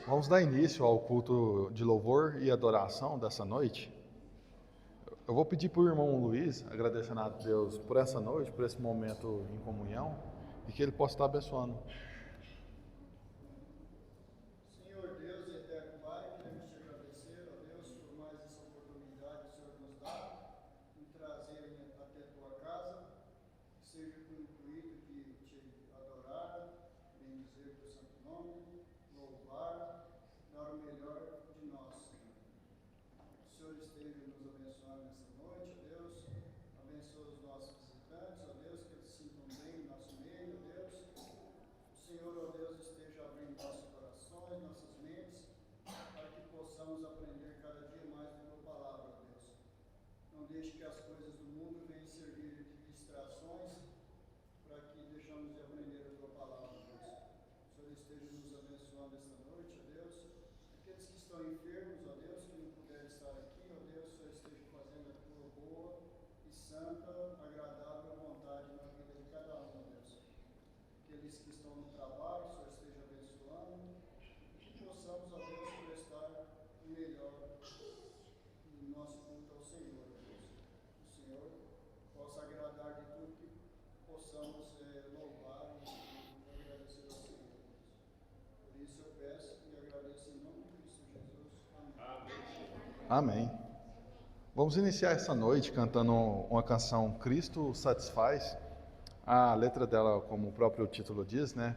Vamos dar início ao culto de louvor e adoração dessa noite. Eu vou pedir para o irmão Luiz, agradecendo a Deus por essa noite, por esse momento em comunhão, e que ele possa estar abençoando. Senhor Deus e eterno Pai, queremos te agradecer, ó Deus, por mais essa oportunidade que o Senhor nos dá em trazer até a tua casa, que seja com o intuito de te adorar, bendizer o teu santo nome, louvar, dar o melhor de nós, Senhor. O Senhor esteja nos abençoando nessa noite, ó Deus, abençoa os nossos visitantes, ó Deus, que eles se sintam bem no nosso meio, ó Deus. O Senhor, ó Deus, esteja abrindo nossos corações, nossas mentes, para que possamos aprender cada dia mais da tua palavra, ó Deus. Não deixe que as coisas do mundo venham servir de distrações para que deixamos de aprender a tua palavra, ó Deus. O Senhor esteja nos abençoando esta noite, ó Deus. Aqueles que estão enfermos, ó Deus, que não puderem estar aqui, ó Deus, o Senhor esteja fazendo a tua boa e santa, agradável vontade na vida de cada um, ó Deus. Aqueles que estão no trabalho, o Senhor esteja abençoando, e que possamos, ó Deus, prestar o melhor no nosso culto ao Senhor, ó Deus. O Senhor possa agradar de tudo, que possamos louvar e agradecer ao Senhor, ó Deus. Por isso eu peço e agradeço em nome de Cristo Jesus. Amém. Amém. Vamos iniciar essa noite cantando uma canção Cristo Satisfaz. A letra dela, como o próprio título diz, né?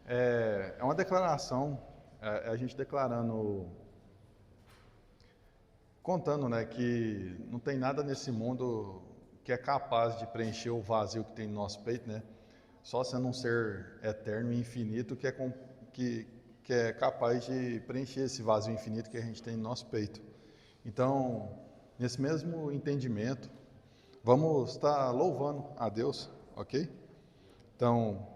É uma declaração, a gente declarando, contando, né, que não tem nada nesse mundo que é capaz de preencher o vazio que tem no nosso peito, né? Só sendo um ser eterno e infinito que é capaz de preencher esse vazio infinito que a gente tem no nosso peito. Então, nesse mesmo entendimento, vamos estar louvando a Deus, ok? Então,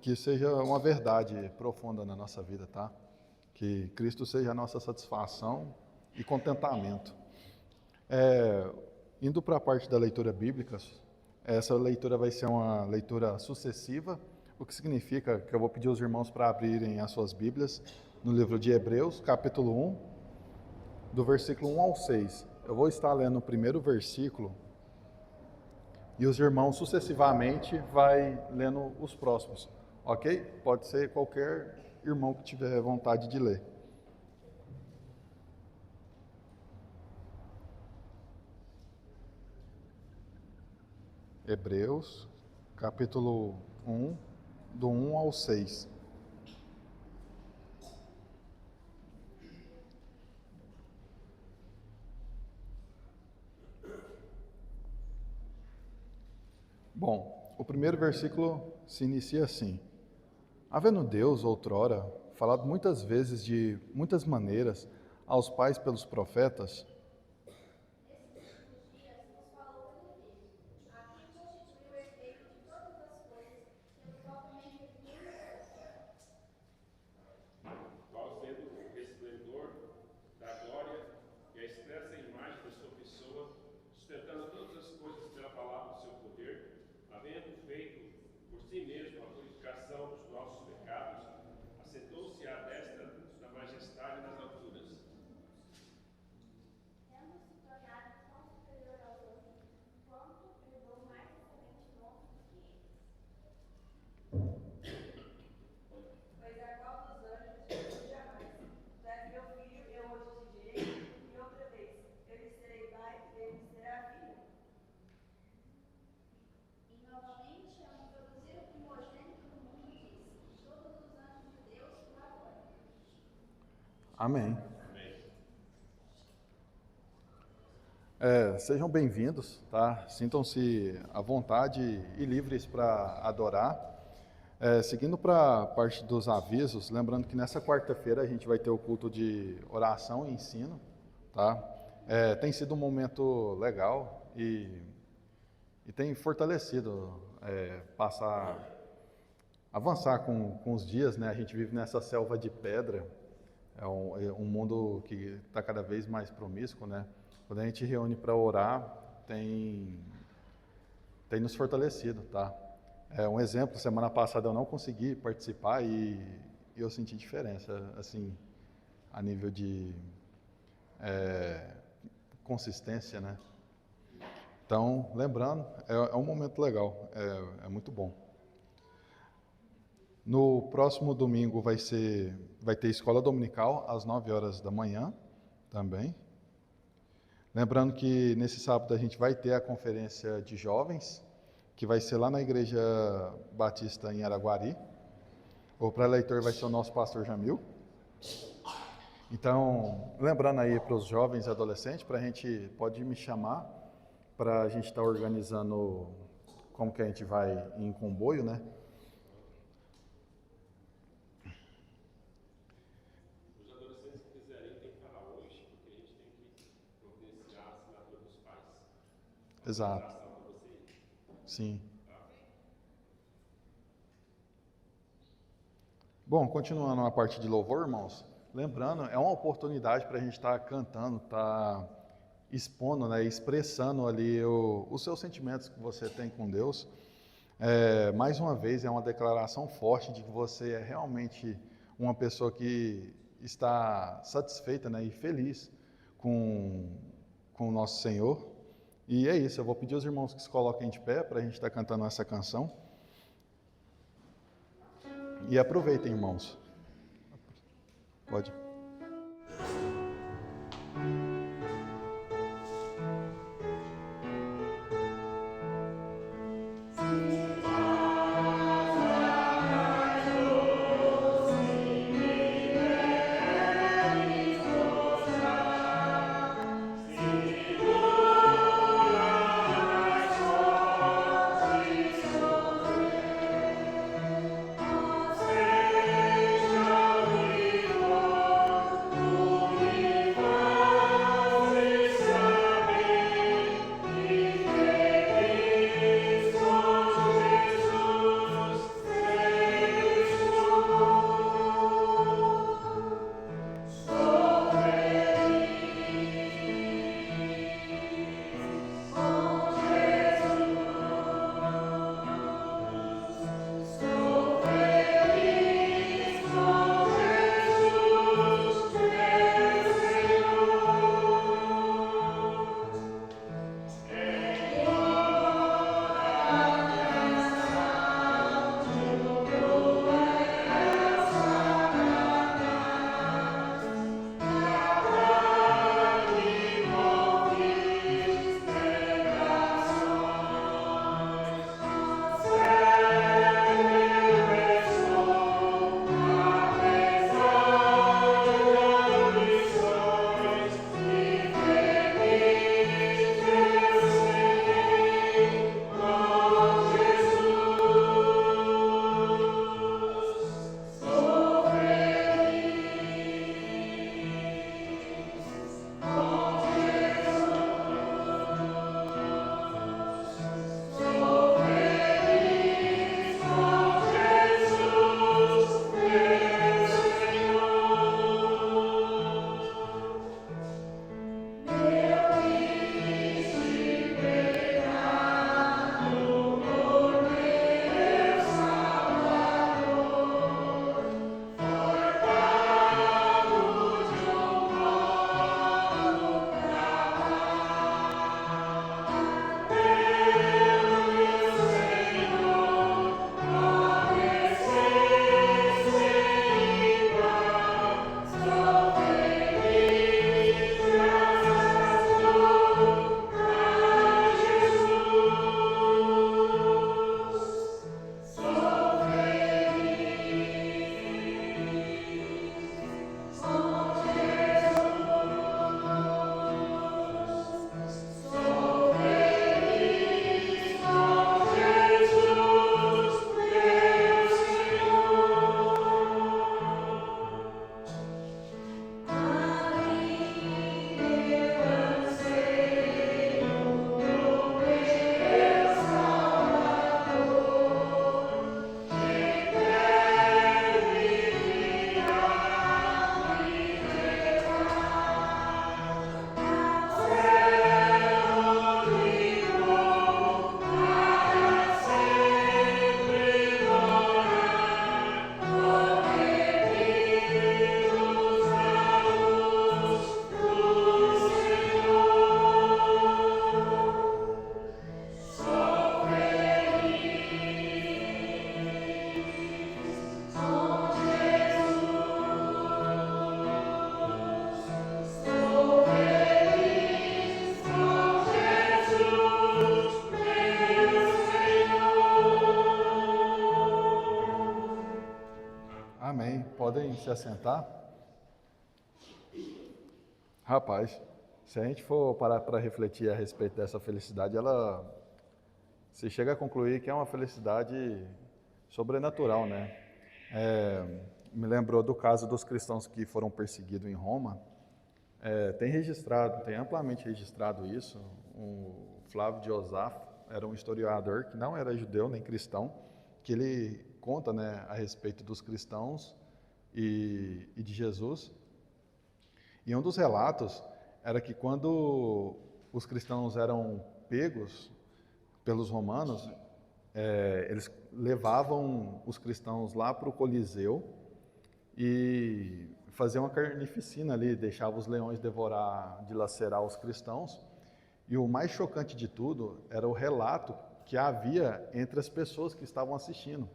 que seja uma verdade profunda na nossa vida, tá? Que Cristo seja a nossa satisfação e contentamento. Indo para a parte da leitura bíblica, essa leitura vai ser uma leitura sucessiva, o que significa que eu vou pedir aos irmãos para abrirem as suas Bíblias no livro de Hebreus, capítulo 1, do versículo 1 ao 6. Eu vou estar lendo o primeiro versículo e os irmãos sucessivamente vai lendo os próximos, ok? Pode ser qualquer irmão que tiver vontade de ler. Hebreus, capítulo 1, do 1 ao 6. Bom, o primeiro versículo se inicia assim: Havendo Deus, outrora, falado muitas vezes de muitas maneiras aos pais pelos profetas, Amém. Sejam bem-vindos, tá? Sintam-se à vontade e livres para adorar. Seguindo para a parte dos avisos, lembrando que nessa quarta-feira a gente vai ter o culto de oração e ensino, tá? Tem sido um momento legal e tem fortalecido avançar com os dias, né? A gente vive nessa selva de pedra. É um mundo que está cada vez mais promíscuo, né? Quando a gente reúne para orar, tem nos fortalecido, tá? Um exemplo, semana passada eu não consegui participar e eu senti diferença, assim, a nível de consistência, né? Então, lembrando, é um momento legal, é muito bom. No próximo domingo vai ter escola dominical às 9 horas da manhã também. Lembrando que nesse sábado a gente vai ter a conferência de jovens, que vai ser lá na Igreja Batista em Araguari. O pré-leitor vai ser o nosso pastor Jamil. Então, lembrando aí para os jovens e adolescentes, pode me chamar para a gente estar organizando como que a gente vai em comboio, né? Exato. Sim. Bom, continuando a parte de louvor, irmãos, lembrando, é uma oportunidade para a gente estar cantando, estar expondo, né, expressando ali os seus sentimentos que você tem com Deus. Mais uma vez, é uma declaração forte de que você é realmente uma pessoa que está satisfeita, né, e feliz com o nosso Senhor. E é isso, eu vou pedir aos irmãos que se coloquem de pé para a gente estar cantando essa canção. E aproveitem, irmãos. Pode. acrescentar? Rapaz, se a gente for parar para refletir a respeito dessa felicidade, ela se chega a concluir que é uma felicidade sobrenatural, né? Me lembrou do caso dos cristãos que foram perseguidos em Roma. Tem amplamente registrado isso. O Flávio de Osaf era um historiador que não era judeu nem cristão, que ele conta, né, a respeito dos cristãos e de Jesus. E um dos relatos era que quando os cristãos eram pegos pelos romanos, eles levavam os cristãos lá para o Coliseu e faziam uma carnificina ali, deixavam os leões devorar, dilacerar os cristãos. E o mais chocante de tudo era o relato que havia entre as pessoas que estavam assistindo.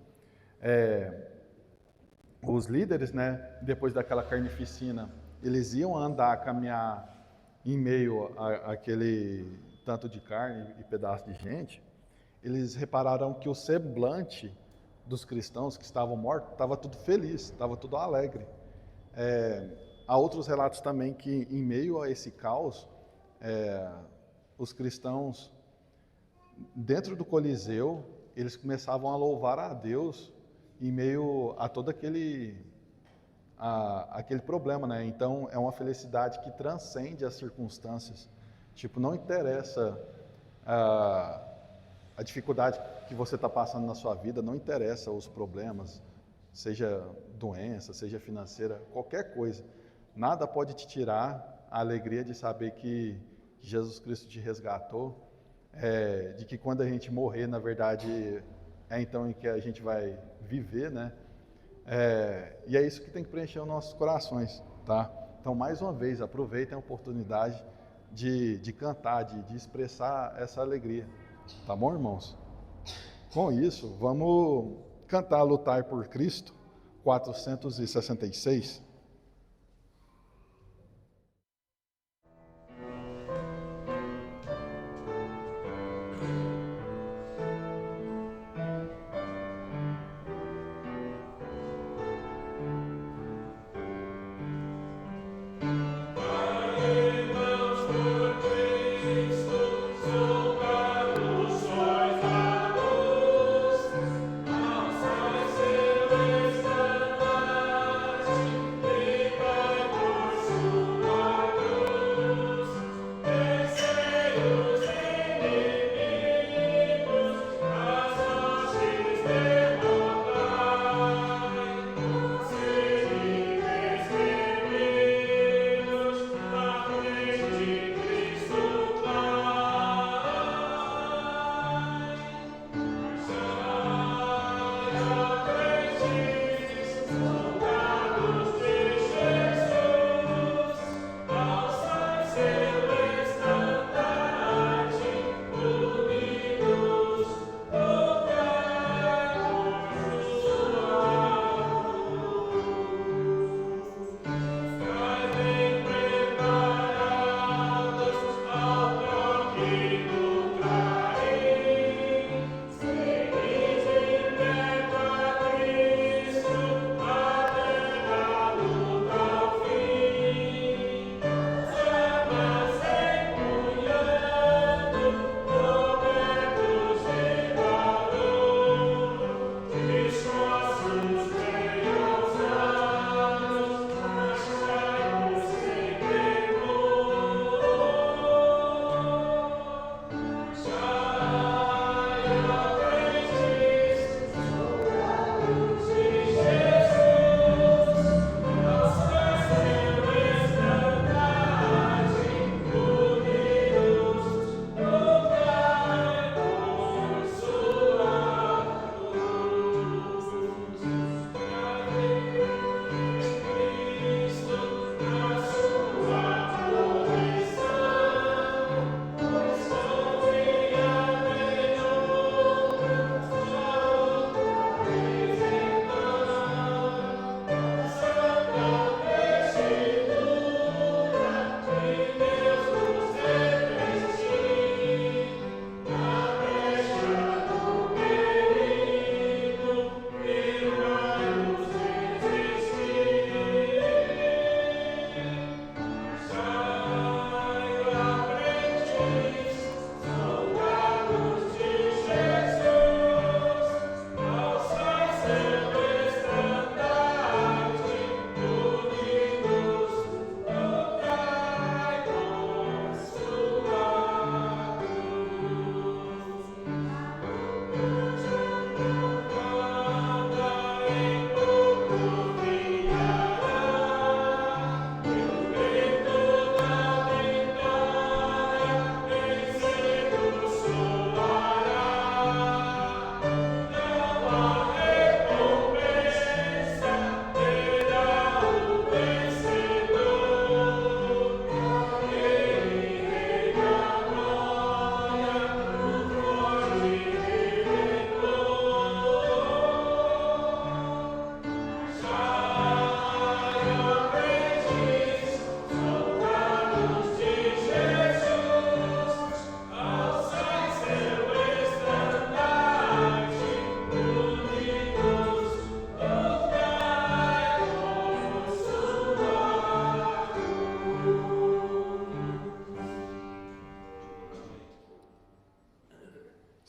Os líderes, né, depois daquela carnificina, eles iam andar, caminhar em meio àquele tanto de carne e pedaço de gente. Eles repararam que o semblante dos cristãos que estavam mortos estava tudo feliz, estava tudo alegre. Há outros relatos também que, em meio a esse caos, os cristãos, dentro do Coliseu, eles começavam a louvar a Deus em meio a todo aquele problema, né? Então, é uma felicidade que transcende as circunstâncias. Tipo, não interessa a dificuldade que você está passando na sua vida, não interessa os problemas, seja doença, seja financeira, qualquer coisa. Nada pode te tirar a alegria de saber que Jesus Cristo te resgatou, de que quando a gente morrer, na verdade, é então em que a gente vai viver, né? E é isso que tem que preencher os nossos corações, tá? Então, mais uma vez, aproveitem a oportunidade de cantar, de expressar essa alegria, tá bom, irmãos? Com isso, vamos cantar Lutar por Cristo, 466.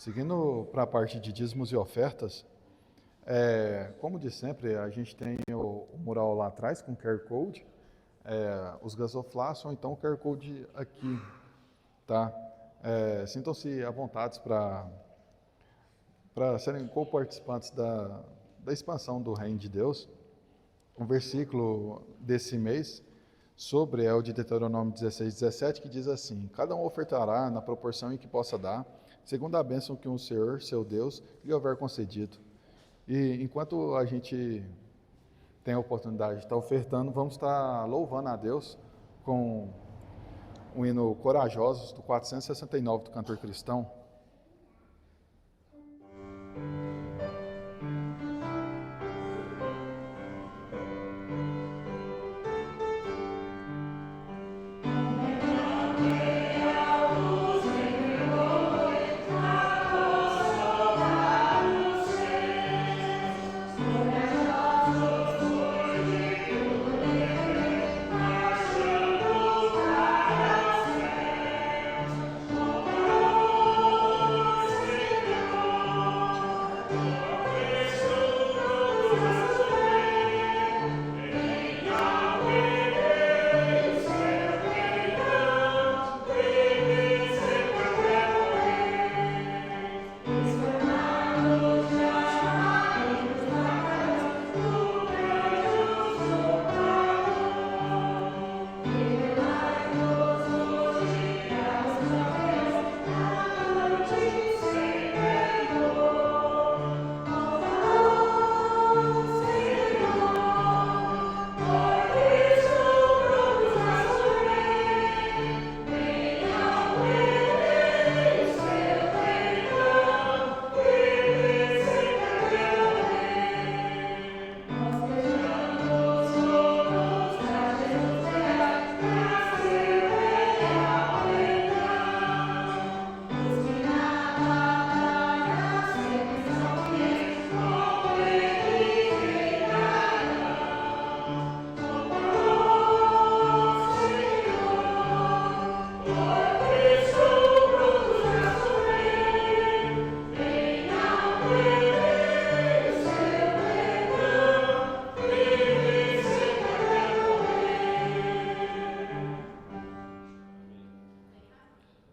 Seguindo para a parte de dízimos e ofertas, como de sempre, a gente tem o mural lá atrás com QR Code, os gasoflastos, ou então o QR Code aqui, tá? Sintam-se à vontade para serem co-participantes da expansão do Reino de Deus. O versículo desse mês é o de Deuteronômio 16:17, que diz assim: cada um ofertará na proporção em que possa dar, segundo a bênção que o Senhor, seu Deus, lhe houver concedido. E enquanto a gente tem a oportunidade de estar ofertando, vamos estar louvando a Deus com o hino Corajosos, do 469 do Cantor Cristão.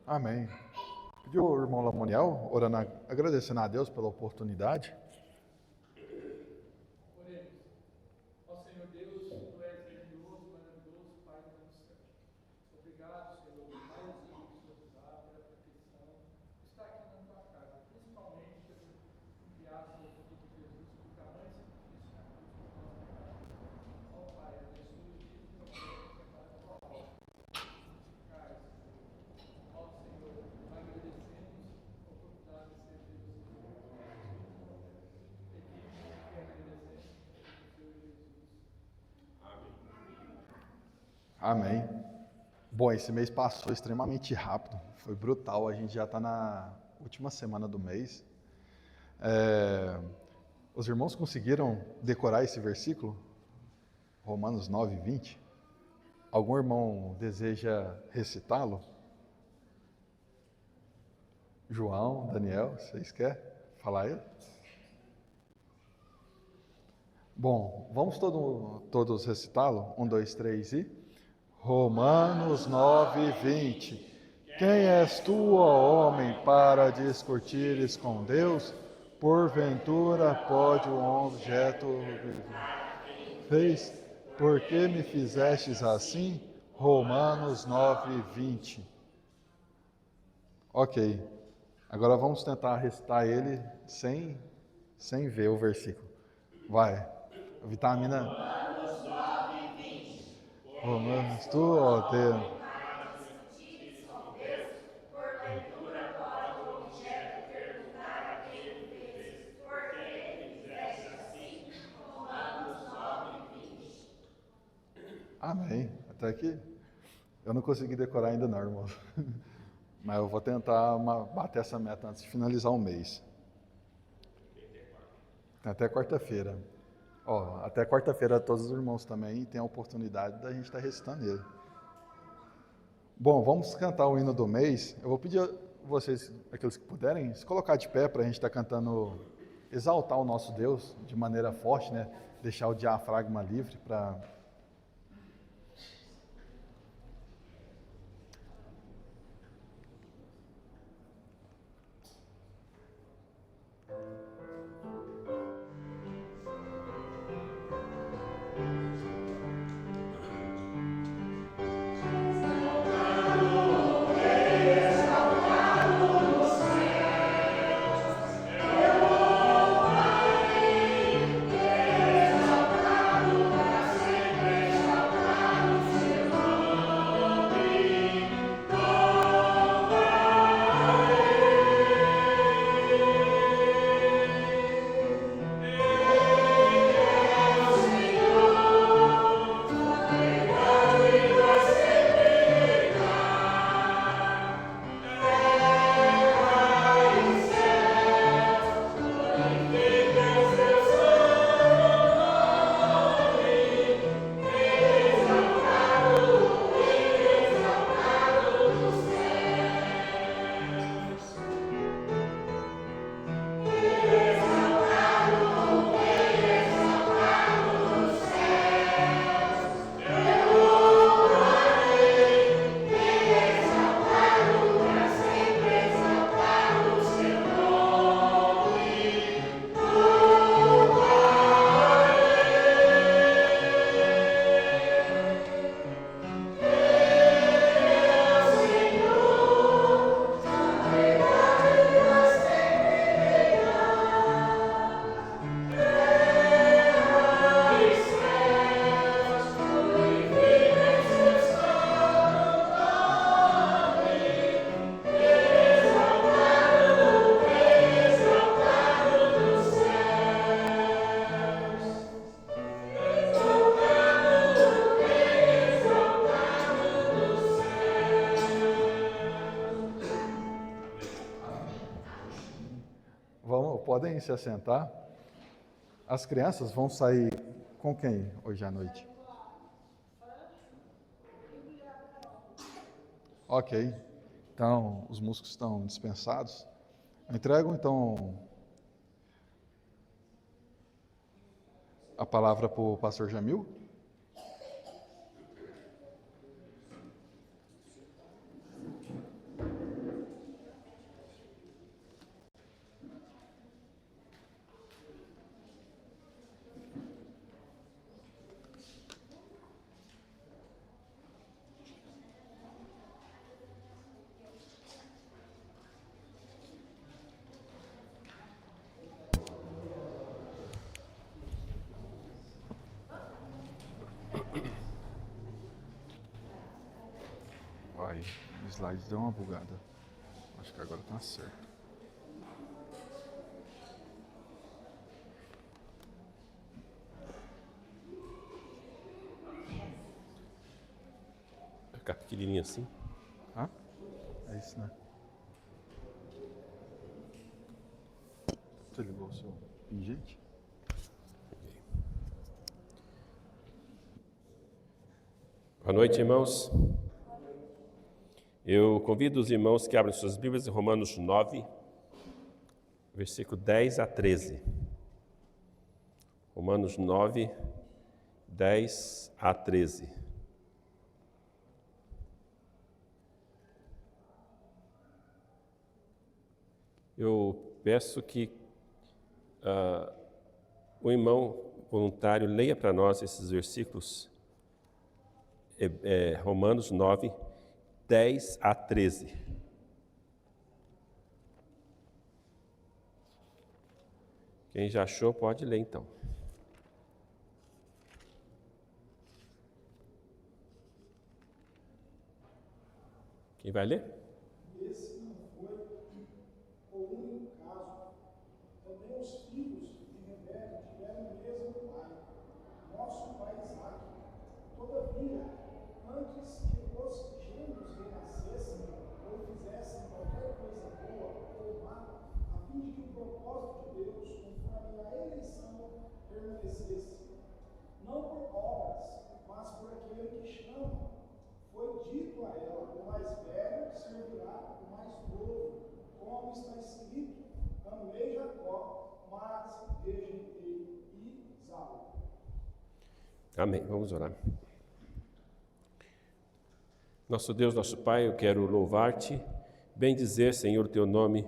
Amém. Pediu o irmão Lamoniel, orando, agradecendo a Deus pela oportunidade. Oremos. Ó Senhor Deus, Tu és grandioso, maravilhoso, Pai do céu. Obrigado, Senhor, por mais um que o Senhor nos dá, pela proteção. Está aqui na Tua casa, principalmente pelo enviado do Filho de Jesus, por tamanho sacrifício na cruz por nosso pecado. Ó Pai, abençoe o dia que nós temos para a Tua obra. Ó Senhor, agradecemos a oportunidade de ser Deus. Amém. Bom, esse mês passou extremamente rápido, foi brutal, a gente já está na última semana do mês. Os irmãos conseguiram decorar esse versículo? Romanos 9:20? Algum irmão deseja recitá-lo? João, Daniel, vocês querem falar ele? Bom, vamos todos recitá-lo? 1, 2, 3 e... Romanos 9:20. Quem és tu, ó homem, para discutires com Deus? Porventura pode o objeto fez? Por que me fizestes assim? Romanos 9:20. Ok. Agora vamos tentar recitar ele sem ver o versículo. Vai. Vitamina. Romanos, tu, ó Deus. Amém. Até aqui eu não consegui decorar ainda não, irmão. Mas eu vou tentar bater essa meta antes de finalizar o mês. Até quarta-feira. Até quarta-feira todos os irmãos também têm a oportunidade da gente estar recitando ele. Bom, vamos cantar o hino do mês. Eu vou pedir vocês, aqueles que puderem, se colocar de pé para a gente estar cantando, exaltar o nosso Deus de maneira forte, né? Deixar o diafragma livre para... Podem se assentar. As crianças vão sair com quem hoje à noite? Ok. Então, os músicos estão dispensados. Entrego, então, a palavra para o pastor Jamil. Vai, o slide deu uma bugada. Acho que agora tá certo. Vai ficar pequenininho assim? Ah, é isso, né? Você ligou o seu pingente? Boa noite, irmãos. Eu convido os irmãos que abrem suas Bíblias em Romanos 9, versículo 10 a 13. Romanos 9, 10 a 13. Eu peço que o irmão voluntário leia para nós esses versículos, Romanos 9, 10 a 13. Quem já achou, pode ler então. Quem vai ler? Esse não foi o único caso. Também os filhos de Rebeca tiveram o mesmo pai, nosso pai Isaque. Todavia, antes que os gêmeos renascessem ou fizessem qualquer coisa boa ou má, a fim de que o propósito de Deus, conforme a eleição, permanecesse, não por obras, mas por aquele que chama, foi dito a ela: o mais velho servirá o mais novo, como está escrito: amei Jacó, mas rejeitei Esaú. Amém. Vamos orar. Nosso Deus, nosso Pai, eu quero louvar-te, bendizer, Senhor, o teu nome,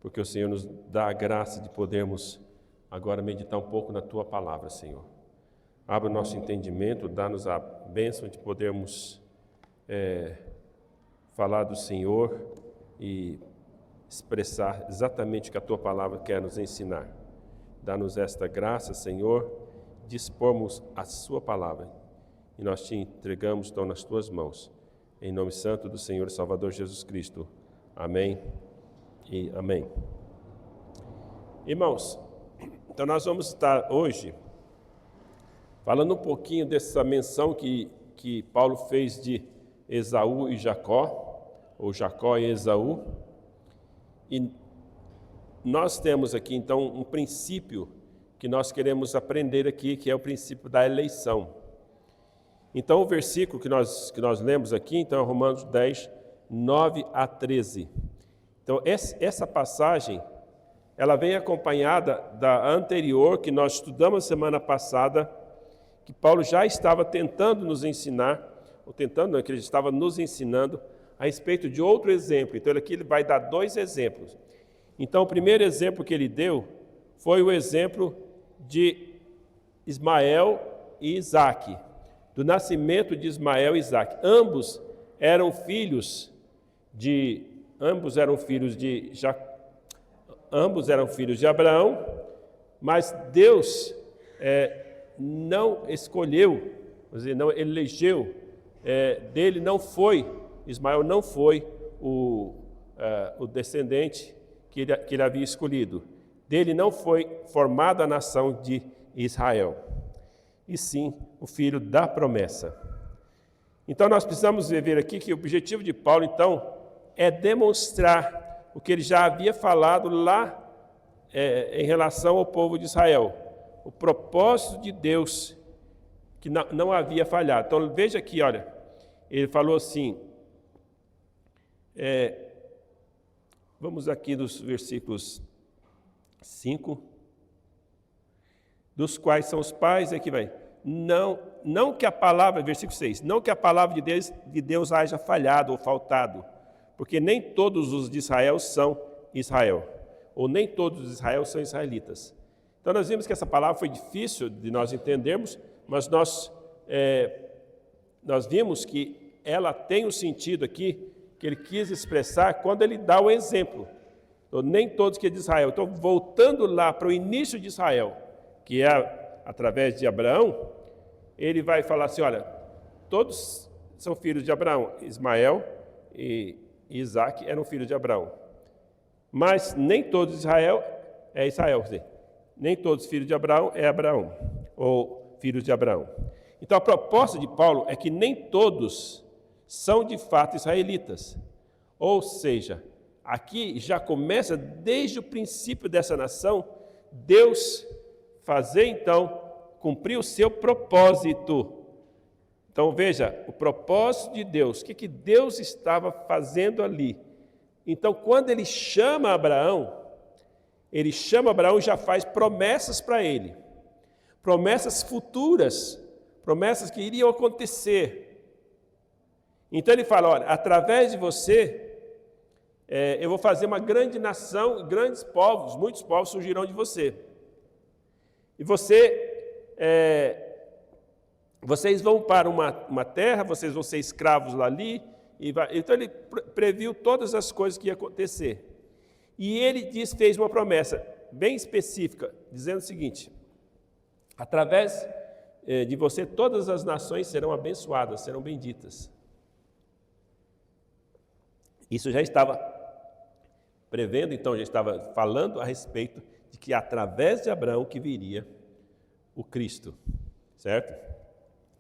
porque o Senhor nos dá a graça de podermos agora meditar um pouco na tua palavra, Senhor. Abra o nosso entendimento, dá-nos a bênção de podermos falar do Senhor e expressar exatamente o que a tua palavra quer nos ensinar. Dá-nos esta graça, Senhor, de expormos a sua palavra, e nós te entregamos, então, nas tuas mãos. Em nome santo do Senhor e Salvador Jesus Cristo. Amém e amém. Irmãos, então nós vamos estar hoje falando um pouquinho dessa menção que Paulo fez de Esaú e Jacó, ou Jacó e Esaú. E nós temos aqui, então, um princípio que nós queremos aprender aqui, que é o princípio da eleição. Então, o versículo que nós lemos aqui, então, é Romanos 10, 9 a 13. Então, essa passagem, ela vem acompanhada da anterior, que nós estudamos semana passada, que Paulo já estava tentando nos ensinar, ou tentando, não, que ele estava nos ensinando a respeito de outro exemplo. Então, aqui ele vai dar 2 exemplos. Então, o primeiro exemplo que ele deu foi o exemplo de Ismael e Isaque, do nascimento de Ismael e Isaque. Ambos eram filhos de Abraão, mas Deus não escolheu, não elegeu, Ismael não foi o descendente que ele havia escolhido. Dele não foi formada a nação de Israel, e sim o filho da promessa. Então nós precisamos ver aqui que o objetivo de Paulo, então, é demonstrar o que ele já havia falado lá em relação ao povo de Israel, o propósito de Deus que não havia falhado. Então veja aqui, olha, ele falou assim, vamos aqui dos versículos 5, dos quais são os pais, aqui vai, não que a palavra, versículo 6, não que a palavra de Deus haja falhado ou faltado, porque nem todos os de Israel são Israel, ou nem todos os de Israel são israelitas. Então nós vimos que essa palavra foi difícil de nós entendermos, mas nós vimos que ela tem um sentido aqui, que ele quis expressar quando ele dá o exemplo. Então, nem todos que é de Israel. Então, voltando lá para o início de Israel, que é através de Abraão, ele vai falar assim, olha, todos são filhos de Abraão. Ismael e Isaque eram filhos de Abraão. Mas nem todos de Israel é Israel. Quer dizer, nem todos filhos de Abraão é Abraão, ou filhos de Abraão. Então, a proposta de Paulo é que nem todos são de fato israelitas. Ou seja, aqui já começa desde o princípio dessa nação, Deus fazer então, cumprir o seu propósito. Então veja, o propósito de Deus, o que Deus estava fazendo ali. Então quando ele chama Abraão e já faz promessas para ele, promessas futuras, promessas que iriam acontecer. Então ele fala, olha, através de você, eu vou fazer uma grande nação, grandes povos, muitos povos surgirão de você. E vocês vão para uma terra, vocês vão ser escravos lá ali. Então ele previu todas as coisas que iam acontecer. E ele fez uma promessa bem específica, dizendo o seguinte, através de você todas as nações serão abençoadas, serão benditas. Isso já estava prevendo, então já estava falando a respeito de que através de Abraão que viria o Cristo, certo?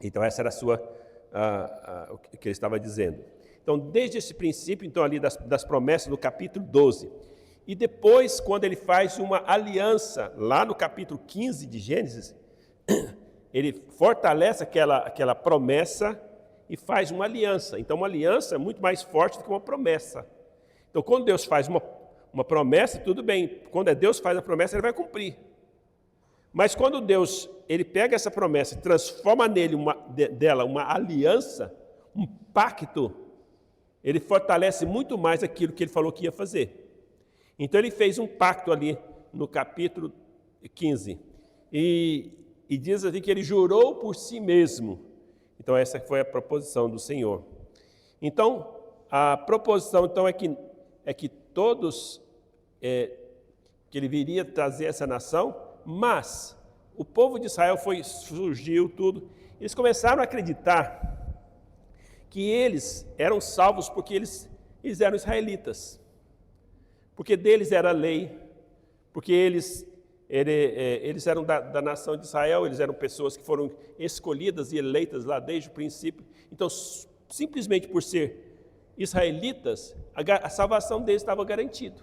Então essa era o que ele estava dizendo. Então desde esse princípio, então ali das promessas no capítulo 12, e depois quando ele faz uma aliança lá no capítulo 15 de Gênesis, ele fortalece aquela promessa e faz uma aliança. Então, uma aliança é muito mais forte do que uma promessa. Então, quando Deus faz uma promessa, tudo bem. Quando Deus faz a promessa, Ele vai cumprir. Mas quando Deus ele pega essa promessa e transforma dela uma aliança, um pacto, Ele fortalece muito mais aquilo que Ele falou que ia fazer. Então, Ele fez um pacto ali no capítulo 15. E diz assim que Ele jurou por si mesmo. Então, essa foi a proposição do Senhor. Então, a proposição então, é que todos, que Ele viria trazer essa nação, mas o povo de Israel surgiu tudo, eles começaram a acreditar que eles eram salvos porque eles eram israelitas, porque deles era a lei, porque eles eram da nação de Israel, eles eram pessoas que foram escolhidas e eleitas lá desde o princípio. Então, simplesmente por ser israelitas, a salvação deles estava garantida.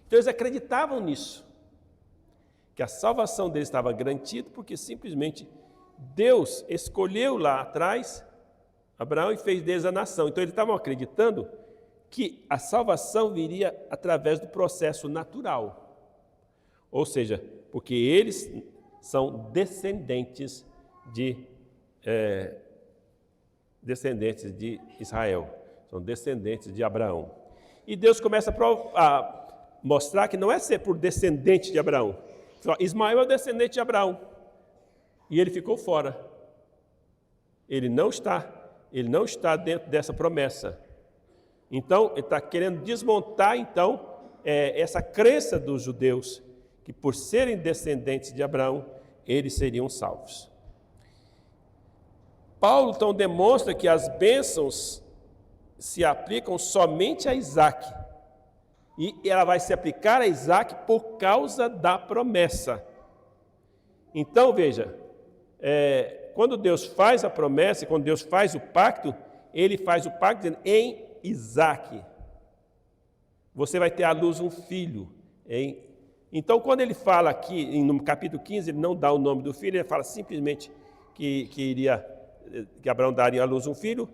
Então, eles acreditavam nisso, que a salvação deles estava garantida, porque simplesmente Deus escolheu lá atrás Abraão e fez deles a nação. Então, eles estavam acreditando que a salvação viria através do processo natural. Ou seja, porque eles são descendentes de Israel, são descendentes de Abraão. E Deus começa a mostrar que não é ser por descendente de Abraão. Ismael é o descendente de Abraão. E ele ficou fora. Ele não está dentro dessa promessa. Então, ele está querendo desmontar, então, essa crença dos judeus, que por serem descendentes de Abraão, eles seriam salvos. Paulo, então, demonstra que as bênçãos se aplicam somente a Isaac. E ela vai se aplicar a Isaac por causa da promessa. Então, veja, quando Deus faz a promessa, quando Deus faz o pacto, Ele faz o pacto dizendo, em Isaac, você vai ter à luz um filho. Então, quando ele fala aqui, no capítulo 15, ele não dá o nome do filho, ele fala simplesmente que Abraão daria à luz um filho.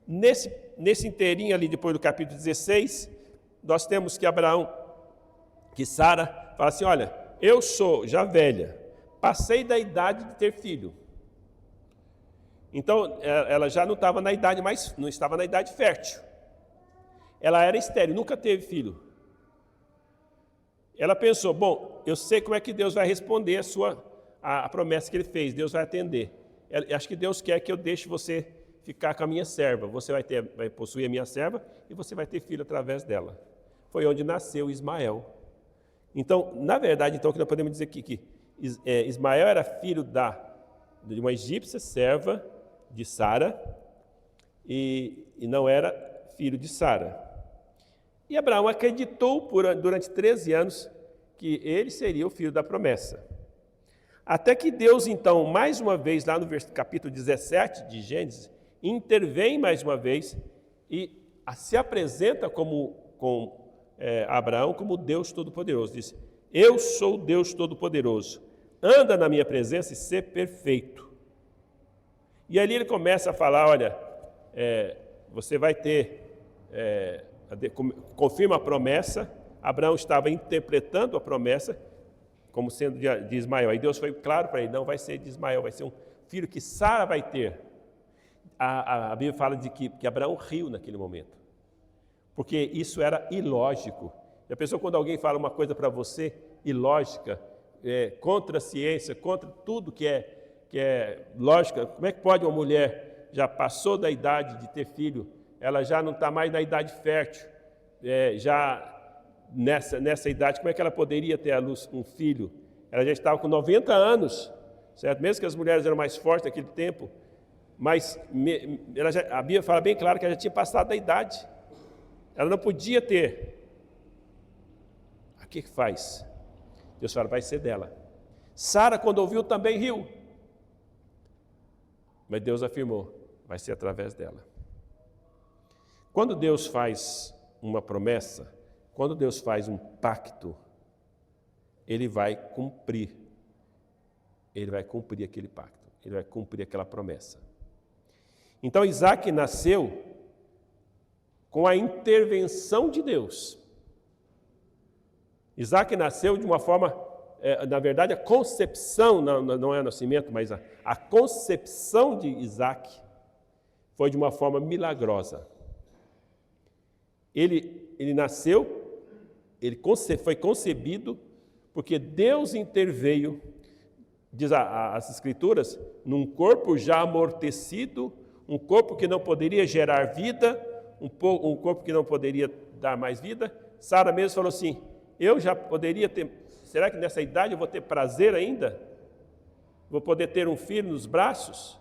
Nesse inteirinho ali, depois do capítulo 16, nós temos que Sara fala assim, olha, eu sou já velha, passei da idade de ter filho. Então, ela já não estava na idade não estava na idade fértil. Ela era estéril, nunca teve filho. Ela pensou, bom, eu sei como é que Deus vai responder a promessa que Ele fez, Deus vai atender. Acho que Deus quer que eu deixe você ficar com a minha serva. Você vai possuir a minha serva e você vai ter filho através dela. Foi onde nasceu Ismael. Então, na verdade, o que nós podemos dizer aqui, que Ismael era filho de uma egípcia serva de Sara e não era filho de Sara. E Abraão acreditou durante 13 anos que ele seria o filho da promessa. Até que Deus, então, mais uma vez, lá no capítulo 17 de Gênesis, intervém mais uma vez e se apresenta com Abraão como Deus Todo-Poderoso. Diz, eu sou Deus Todo-Poderoso, anda na minha presença e sê perfeito. E ali ele começa a falar, olha, você vai ter, confirma a promessa. Abraão estava interpretando a promessa como sendo de Ismael. Aí Deus foi claro para ele, não vai ser de Ismael, vai ser um filho que Sara vai ter. A Bíblia fala de que Abraão riu naquele momento, porque isso era ilógico. E a pessoa, quando alguém fala uma coisa para você, ilógica, contra a ciência, contra tudo que é lógica, como é que pode uma mulher já passou da idade de ter filho, ela já não está mais na idade fértil, já nessa idade, como é que ela poderia ter à luz um filho? Ela já estava com 90 anos, certo? Mesmo que as mulheres eram mais fortes naquele tempo, mas a Bíblia fala bem claro que ela já tinha passado da idade. Ela não podia ter. O que faz? Deus fala, vai ser dela. Sara, quando ouviu, também riu. Mas Deus afirmou, vai ser através dela. Quando Deus faz uma promessa, quando Deus faz um pacto, Ele vai cumprir. Ele vai cumprir aquele pacto. Ele vai cumprir aquela promessa. Então Isaac nasceu com a intervenção de Deus. Isaac nasceu de uma forma, na verdade, a concepção, não é o nascimento, mas a concepção de Isaac foi de uma forma milagrosa. Ele nasceu, foi concebido, porque Deus interveio, diz as Escrituras, num corpo já amortecido, um corpo que não poderia gerar vida, um corpo que não poderia dar mais vida. Sara mesmo falou assim, eu já poderia ter, será que nessa idade eu vou ter prazer ainda? Vou poder ter um filho nos braços?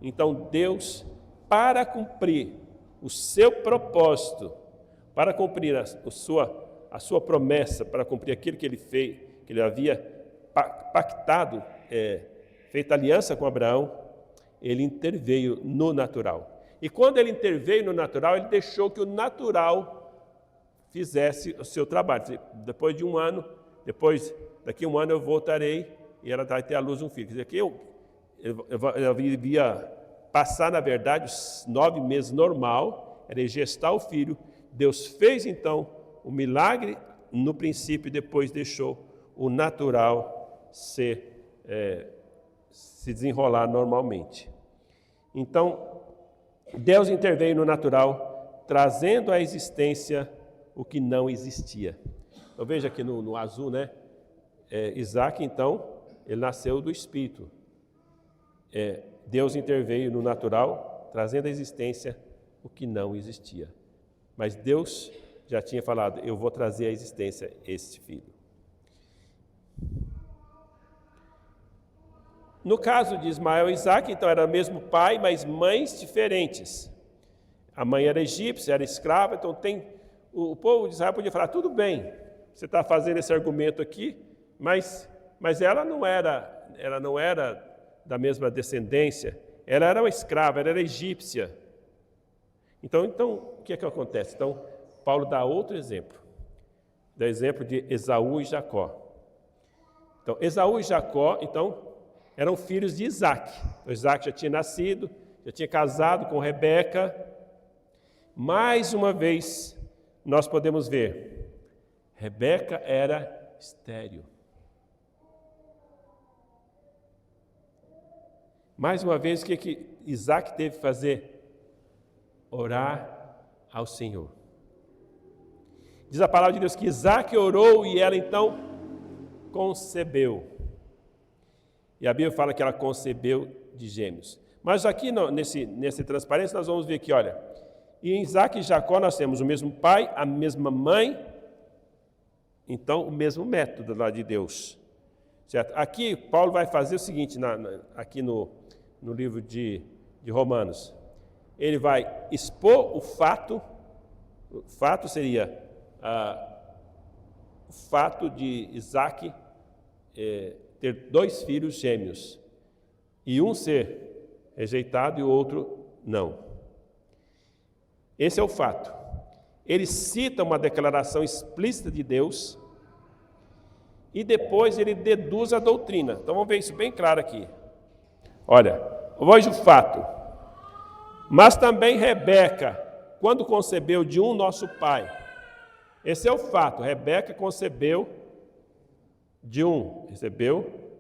Então Deus, para cumprir o seu propósito, para cumprir a sua promessa, para cumprir aquilo que ele fez, que ele havia pactado, feito aliança com Abraão, ele interveio no natural. E quando ele interveio no natural, ele deixou que o natural fizesse o seu trabalho. Depois de um ano, daqui a um ano eu voltarei e ela vai ter à luz um filho. Quer dizer, que eu devia passar, na verdade, os 9 meses normal, era gestar o filho. Deus fez, então, o milagre no princípio e depois deixou o natural se desenrolar normalmente. Então, Deus interveio no natural, trazendo à existência o que não existia. Então, veja aqui no azul, né? Isaac, então, ele nasceu do Espírito. Deus interveio no natural, trazendo à existência o que não existia. Mas Deus já tinha falado, eu vou trazer à existência este filho. No caso de Ismael e Isaac, então era o mesmo pai, mas mães diferentes. A mãe era egípcia, era escrava, então o povo de Israel podia falar, tudo bem, você está fazendo esse argumento aqui, mas ela não era da mesma descendência, ela era uma escrava, ela era egípcia. Então o que é que acontece? Então, Paulo dá outro exemplo, dá exemplo de Esaú e Jacó. Então, Esaú e Jacó, eram filhos de Isaac. Então, Isaac já tinha nascido, já tinha casado com Rebeca. Mais uma vez, nós podemos ver, Rebeca era estéril. Mais uma vez, o que Isaac teve que fazer? Orar ao Senhor. Diz a palavra de Deus que Isaac orou e ela então concebeu. E a Bíblia fala que ela concebeu de gêmeos. Mas aqui nesse transparência nós vamos ver que, olha, em Isaac e Jacó nós temos o mesmo pai, a mesma mãe, então o mesmo método lá de Deus. Certo? Aqui Paulo vai fazer o seguinte, aqui no livro de Romanos. Ele vai expor o fato seria o fato de Isaac ter 2 filhos gêmeos, e um ser rejeitado e o outro não. Esse é o fato. Ele cita uma declaração explícita de Deus, e depois ele deduz a doutrina. Então vamos ver isso bem claro aqui. Olha, hoje o fato. Mas também Rebeca, quando concebeu de um nosso pai. Esse é o fato. Rebeca concebeu recebeu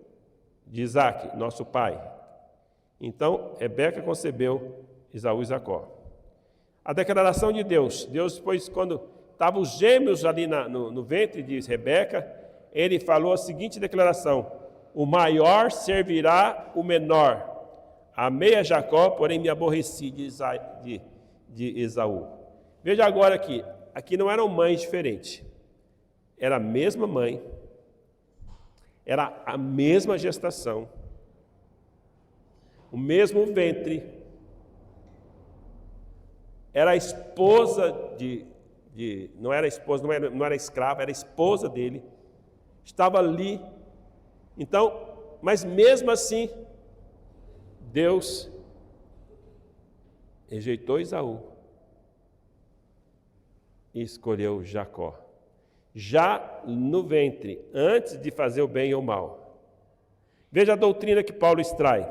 de Isaac, nosso pai. Então, Rebeca concebeu Esaú e Jacó. A declaração de Deus, depois, quando estavam os gêmeos ali no ventre de Rebeca, ele falou a seguinte declaração: o maior servirá o menor. Amei a Jacó, porém me aborreci de Esaú. Veja agora aqui não eram mães diferentes. Era a mesma mãe, era a mesma gestação, o mesmo ventre, era a esposa não era esposa, não era escrava, era a esposa dele, estava ali. Então, mas mesmo assim, Deus rejeitou Esaú e escolheu Jacó. Já no ventre, antes de fazer o bem ou o mal. Veja a doutrina que Paulo extrai.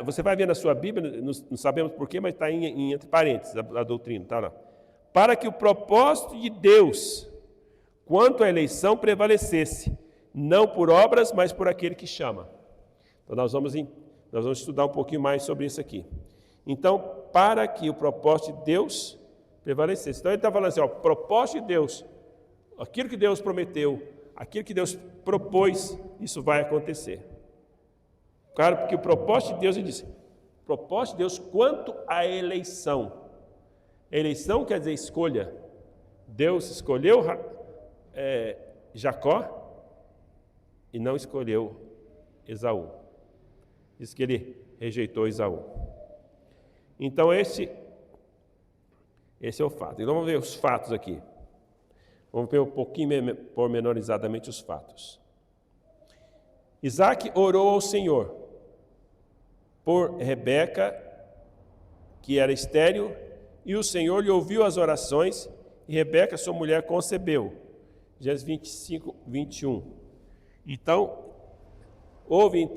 Você vai ver na sua Bíblia, não sabemos porquê, mas está entre parênteses a doutrina, está lá. Para que o propósito de Deus quanto à eleição prevalecesse, não por obras, mas por aquele que chama. Então nós vamos estudar um pouquinho mais sobre isso aqui. Então, para que o propósito de Deus prevalecesse. Então ele está falando assim, o propósito de Deus, aquilo que Deus prometeu, aquilo que Deus propôs, isso vai acontecer. Claro, porque o propósito de Deus, ele disse, propósito de Deus quanto à eleição. Eleição quer dizer escolha. Deus escolheu Jacó e não escolheu Esaú. Diz que ele rejeitou Esaú. Então esse é o fato. Então vamos ver os fatos aqui. Vamos ver um pouquinho pormenorizadamente os fatos. Isaac orou ao Senhor por Rebeca, que era estéril, e o Senhor lhe ouviu as orações, e Rebeca, sua mulher, concebeu. Gênesis 25, 21. Então, houve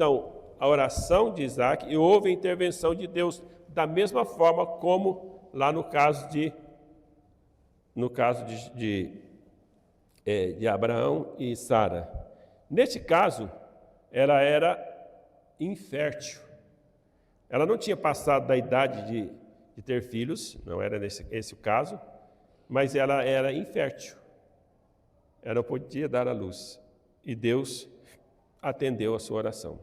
a oração de Isaac e houve a intervenção de Deus, da mesma forma como lá no caso de Abraão e Sara. Neste caso, ela era infértil. Ela não tinha passado da idade de ter filhos, não era esse o caso, mas ela era infértil. Ela não podia dar à luz. E Deus atendeu a sua oração.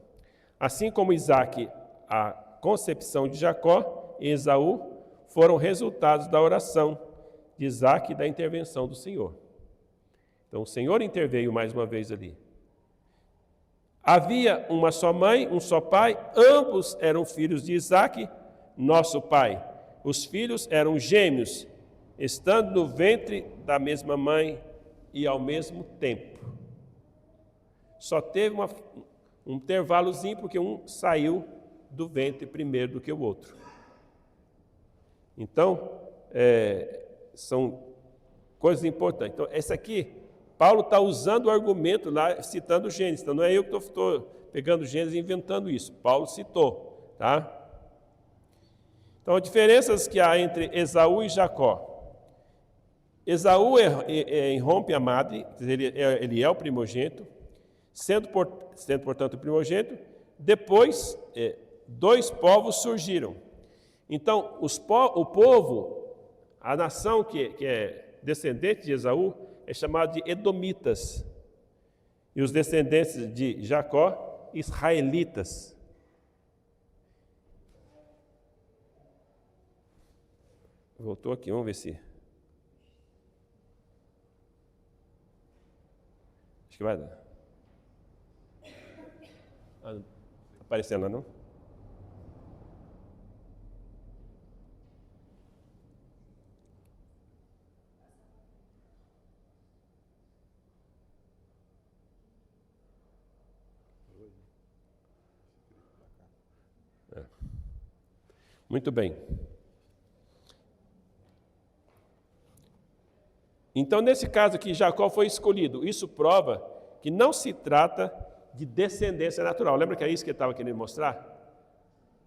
Assim como Isaac, a concepção de Jacó e Esaú foram resultados da oração de Isaac e da intervenção do Senhor. Então o Senhor interveio mais uma vez ali. Havia uma só mãe, um só pai, ambos eram filhos de Isaac, nosso pai. Os filhos eram gêmeos, estando no ventre da mesma mãe e ao mesmo tempo. Só teve um intervalozinho, porque um saiu do ventre primeiro do que o outro. Então, são coisas importantes. Então, essa aqui, Paulo está usando o argumento lá, citando Gênesis. Então, não é eu que estou pegando Gênesis e inventando isso. Paulo citou, tá? Então, as diferenças que há entre Esaú e Jacó. Esaú irrompe a madre, ele é o primogênito, sendo portanto o primogênito. Depois, dois povos surgiram. Então, o povo, a nação que é descendente de Esaú, é chamado de Edomitas. E os descendentes de Jacó, israelitas. Voltou aqui, vamos ver se. Acho que vai dar. Aparecendo lá, não? Muito bem. Então, nesse caso aqui, Jacó foi escolhido. Isso prova que não se trata de descendência natural. Lembra que é isso que ele estava querendo mostrar?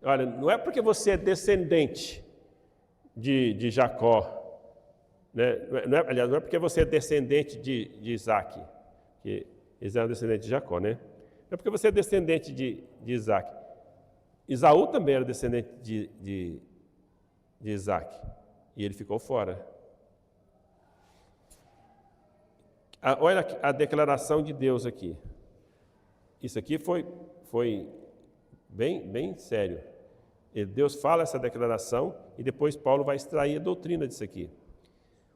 Olha, não é porque você é descendente de Jacó, né? Aliás, não é porque você é descendente de Isaac, que eles eram descendentes de Jacó, né? Não é porque você é descendente de Isaac. Esaú também era descendente de Isaac, e ele ficou fora. Olha a declaração de Deus aqui. Isso aqui foi bem sério. Deus fala essa declaração e depois Paulo vai extrair a doutrina disso aqui.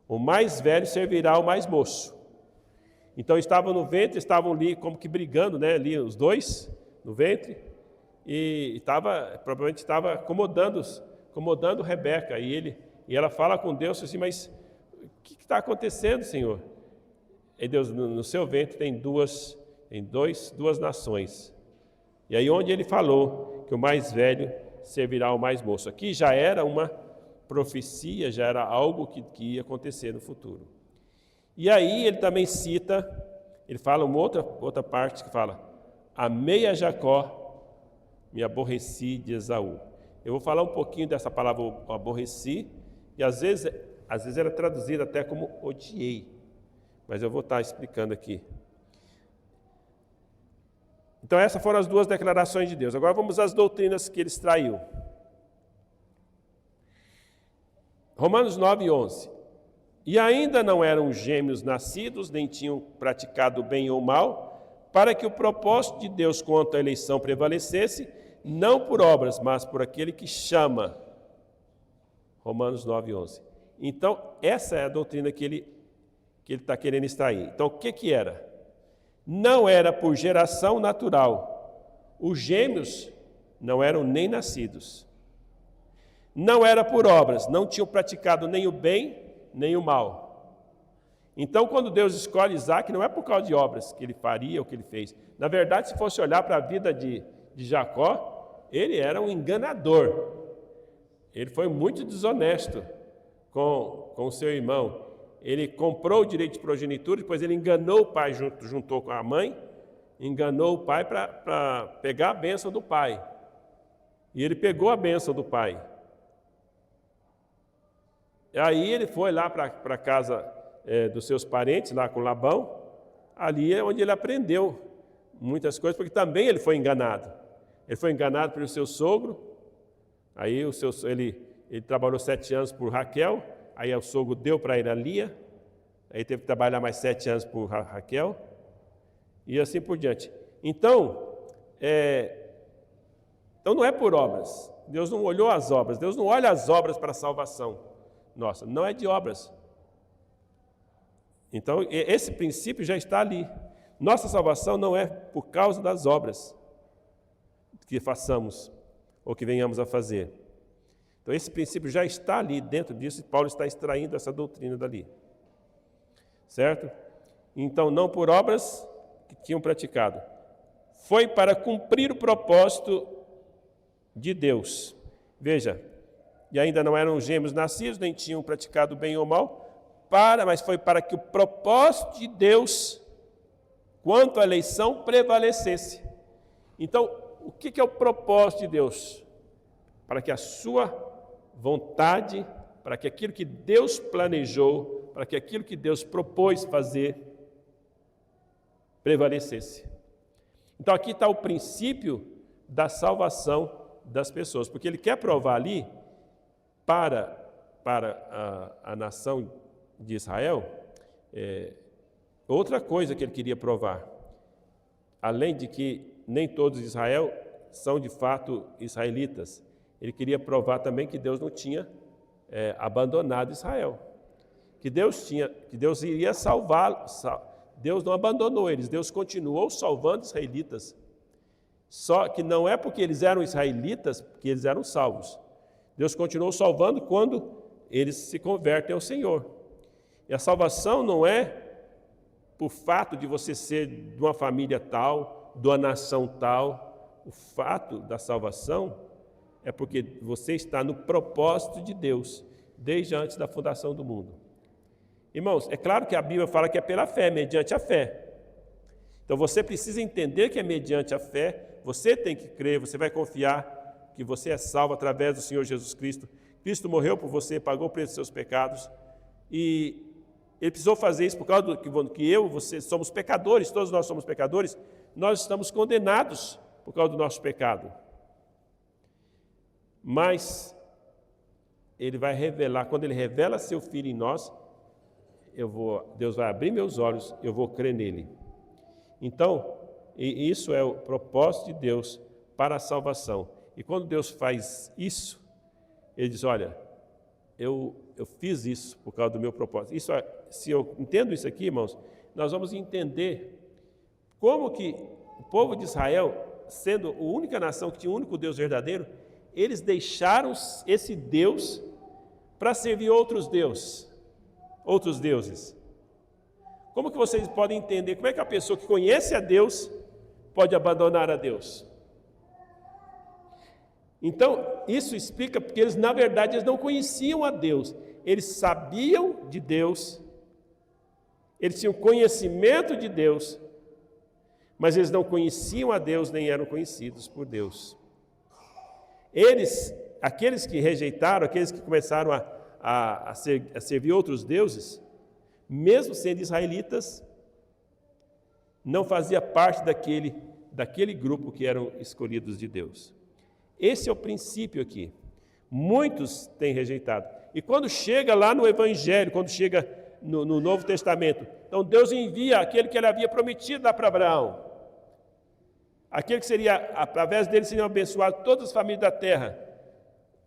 O mais velho servirá ao mais moço. Então estavam no ventre, estavam ali como que brigando, né? Ali os dois no ventre. E provavelmente estava acomodando Rebeca. E ela fala com Deus assim, mas o que está acontecendo, Senhor? E Deus, no seu ventre tem duas nações. E aí onde ele falou que o mais velho servirá ao mais moço. Aqui já era uma profecia, já era algo que ia acontecer no futuro. E aí ele também cita, ele fala uma outra parte que fala: amei a Jacó, me aborreci de Esaú. Eu vou falar um pouquinho dessa palavra aborreci, e às vezes era traduzida até como odiei, mas eu vou estar explicando aqui. Então essas foram as duas declarações de Deus. Agora vamos às doutrinas que ele extraiu. Romanos 9:11. E ainda não eram gêmeos nascidos, nem tinham praticado bem ou mal, para que o propósito de Deus quanto à eleição prevalecesse, não por obras, mas por aquele que chama. Romanos 9:11. Então, essa é a doutrina que ele está querendo extrair. Então, o que era? Não era por geração natural. Os gêmeos não eram nem nascidos. Não era por obras, não tinham praticado nem o bem, nem o mal. Então, quando Deus escolhe Isaac, não é por causa de obras que ele faria, o que ele fez. Na verdade, se fosse olhar para a vida de Jacó, ele era um enganador. Ele foi muito desonesto com seu irmão. Ele comprou o direito de progenitura, depois ele enganou o pai, juntou com a mãe, enganou o pai para pegar a bênção do pai. E ele pegou a bênção do pai. E aí ele foi lá para a casa dos seus parentes, lá com Labão. Ali é onde ele aprendeu muitas coisas, porque também ele foi enganado. Ele foi enganado pelo seu sogro. Aí ele trabalhou 7 anos por Raquel. Aí o sogro deu para ele a Lia. Aí teve que trabalhar mais 7 anos por Raquel. E assim por diante. Então não é por obras. Deus não olhou as obras. Deus não olha as obras para a salvação. Nossa, não é de obras. Então, esse princípio já está ali. Nossa salvação não é por causa das obras que façamos ou que venhamos a fazer. Então, esse princípio já está ali dentro disso e Paulo está extraindo essa doutrina dali. Certo? Então, não por obras que tinham praticado. Foi para cumprir o propósito de Deus. Veja, e ainda não eram gêmeos nascidos, nem tinham praticado bem ou mal, mas foi para que o propósito de Deus, quanto à eleição, prevalecesse. Então, o que é o propósito de Deus? Para que a sua vontade, para que aquilo que Deus planejou, para que aquilo que Deus propôs fazer, prevalecesse. Então, aqui está o princípio da salvação das pessoas, porque ele quer provar ali, para a nação de Israel, outra coisa que ele queria provar, além de que nem todos de Israel são de fato israelitas, ele queria provar também que Deus não tinha abandonado Israel, que Deus iria salvá-los. Deus não abandonou eles, Deus continuou salvando israelitas, só que não é porque eles eram israelitas que eles eram salvos. Deus continuou salvando quando eles se convertem ao Senhor. E a salvação não é por fato de você ser de uma família tal, de uma nação tal. O fato da salvação é porque você está no propósito de Deus, desde antes da fundação do mundo. Irmãos, é claro que a Bíblia fala que é pela fé, mediante a fé. Então você precisa entender que é mediante a fé, você tem que crer, você vai confiar que você é salvo através do Senhor Jesus Cristo. Cristo morreu por você, pagou o preço dos seus pecados. E ele precisou fazer isso por causa que você somos pecadores, todos nós somos pecadores. Nós estamos condenados por causa do nosso pecado. Mas ele vai revelar, quando ele revela seu Filho em nós, Deus vai abrir meus olhos, eu vou crer nele. Então, isso é o propósito de Deus para a salvação. E quando Deus faz isso, ele diz, olha, eu fiz isso por causa do meu propósito. Se eu entendo isso aqui, irmãos, nós vamos entender como que o povo de Israel, sendo a única nação que tinha o único Deus verdadeiro, eles deixaram esse Deus para servir outros deuses. Como que vocês podem entender como é que a pessoa que conhece a Deus pode abandonar a Deus? Então, isso explica porque eles, na verdade, eles não conheciam a Deus. Eles sabiam de Deus, eles tinham conhecimento de Deus, mas eles não conheciam a Deus, nem eram conhecidos por Deus. aqueles que rejeitaram, aqueles que começaram a servir outros deuses, mesmo sendo israelitas, não fazia parte daquele grupo que eram escolhidos de Deus. Esse é o princípio aqui. Muitos têm rejeitado. E quando chega lá no Evangelho, quando chega no Novo Testamento, então Deus envia aquele que ele havia prometido dar para Abraão. Aquele que seria, através dele seriam abençoadas todas as famílias da terra.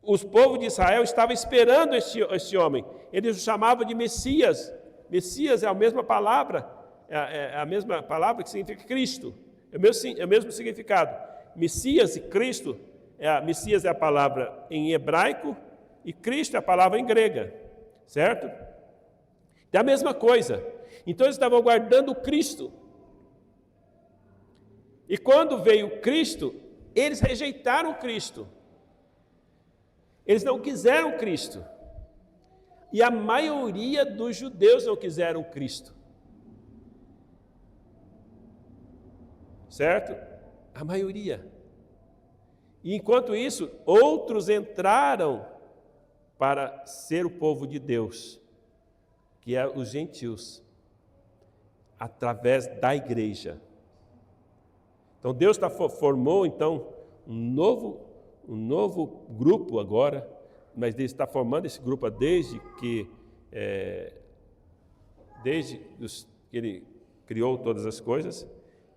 Os povos de Israel estavam esperando este homem. Eles o chamavam de Messias. Messias é a mesma palavra, que significa Cristo. É o mesmo significado. Messias e Cristo, Messias é a palavra em hebraico e Cristo é a palavra em grega, certo? É a mesma coisa. Então eles estavam aguardando Cristo. E quando veio Cristo, eles rejeitaram Cristo. Eles não quiseram Cristo. E a maioria dos judeus não quiseram Cristo. Certo? A maioria. E enquanto isso, outros entraram para ser o povo de Deus, que é os gentios, através da igreja. Então Deus formou então um novo grupo agora, mas Deus está formando esse grupo desde que Ele criou todas as coisas,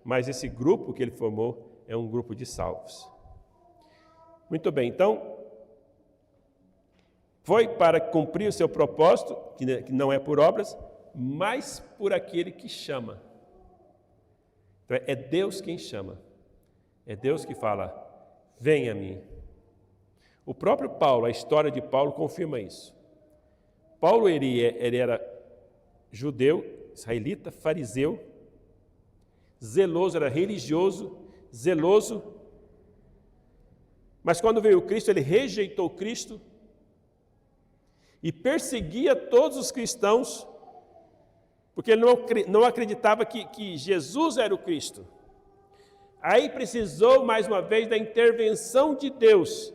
mas esse grupo que Ele formou é um grupo de salvos. Muito bem, então, foi para cumprir o seu propósito, que não é por obras, mas por aquele que chama. Então, é Deus quem chama. É Deus que fala, venha a mim. O próprio Paulo, a história de Paulo confirma isso. Paulo, ele era judeu, israelita, fariseu, zeloso, era religioso, zeloso. Mas quando veio Cristo, ele rejeitou Cristo e perseguia todos os cristãos, porque ele não acreditava que Jesus era o Cristo. Aí precisou, mais uma vez, da intervenção de Deus,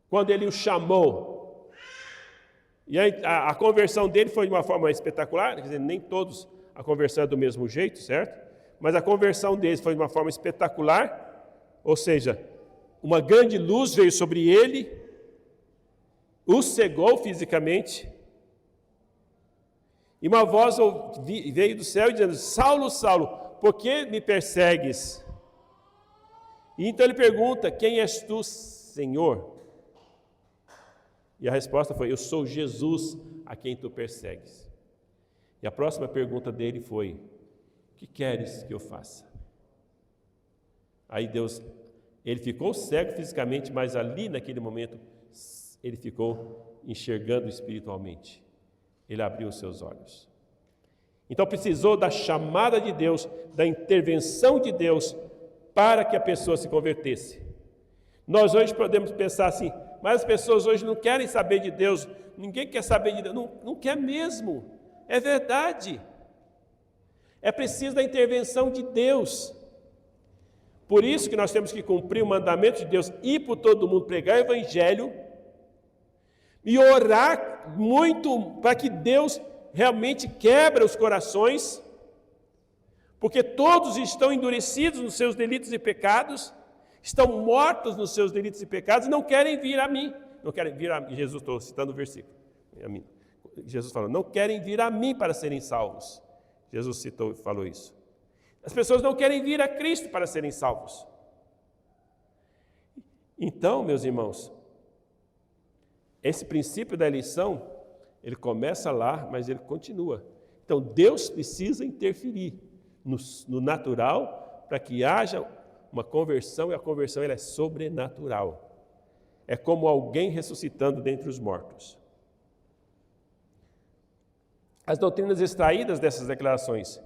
quando ele o chamou. E a conversão dele foi de uma forma espetacular, quer dizer, nem todos a conversão é do mesmo jeito, certo? Mas a conversão deles foi de uma forma espetacular, ou seja, uma grande luz veio sobre ele, o cegou fisicamente, e uma voz veio do céu dizendo, Saulo, Saulo, por que me persegues? E então ele pergunta, quem és tu, Senhor? E a resposta foi, eu sou Jesus a quem tu persegues. E a próxima pergunta dele foi, o que queres que eu faça? Aí ele ficou cego fisicamente, mas ali naquele momento ele ficou enxergando espiritualmente. Ele abriu os seus olhos. Então precisou da chamada de Deus, da intervenção de Deus, para que a pessoa se convertesse. Nós hoje podemos pensar assim, mas as pessoas hoje não querem saber de Deus, ninguém quer saber de Deus, não quer mesmo, é verdade. É preciso da intervenção de Deus. Por isso que nós temos que cumprir o mandamento de Deus, ir por todo mundo, pregar o Evangelho, e orar muito para que Deus realmente quebre os corações, porque todos estão endurecidos nos seus delitos e pecados, estão mortos nos seus delitos e pecados e não querem vir a mim. Não querem vir a mim. Jesus, estou citando o versículo. Jesus falou, não querem vir a mim para serem salvos. Jesus falou isso. As pessoas não querem vir a Cristo para serem salvos. Então, meus irmãos, esse princípio da eleição, ele começa lá, mas ele continua. Então, Deus precisa interferir no natural para que haja uma conversão, e a conversão ela é sobrenatural. É como alguém ressuscitando dentre os mortos. As doutrinas extraídas dessas declarações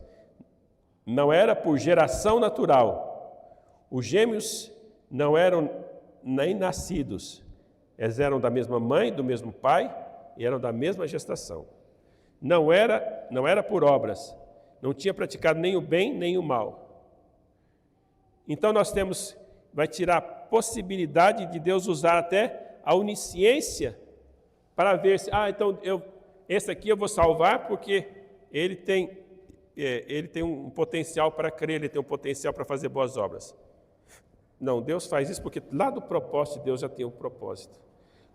não era por geração natural. Os gêmeos não eram nem nascidos. Eles eram da mesma mãe, do mesmo pai, e eram da mesma gestação. Não era por obras. Não tinha praticado nem o bem, nem o mal. Então nós temos vai tirar a possibilidade de Deus usar até a onisciência para ver se, então esse aqui eu vou salvar porque ele tem um potencial para crer, ele tem um potencial para fazer boas obras. Não, Deus faz isso porque lá do propósito, Deus já tem um propósito.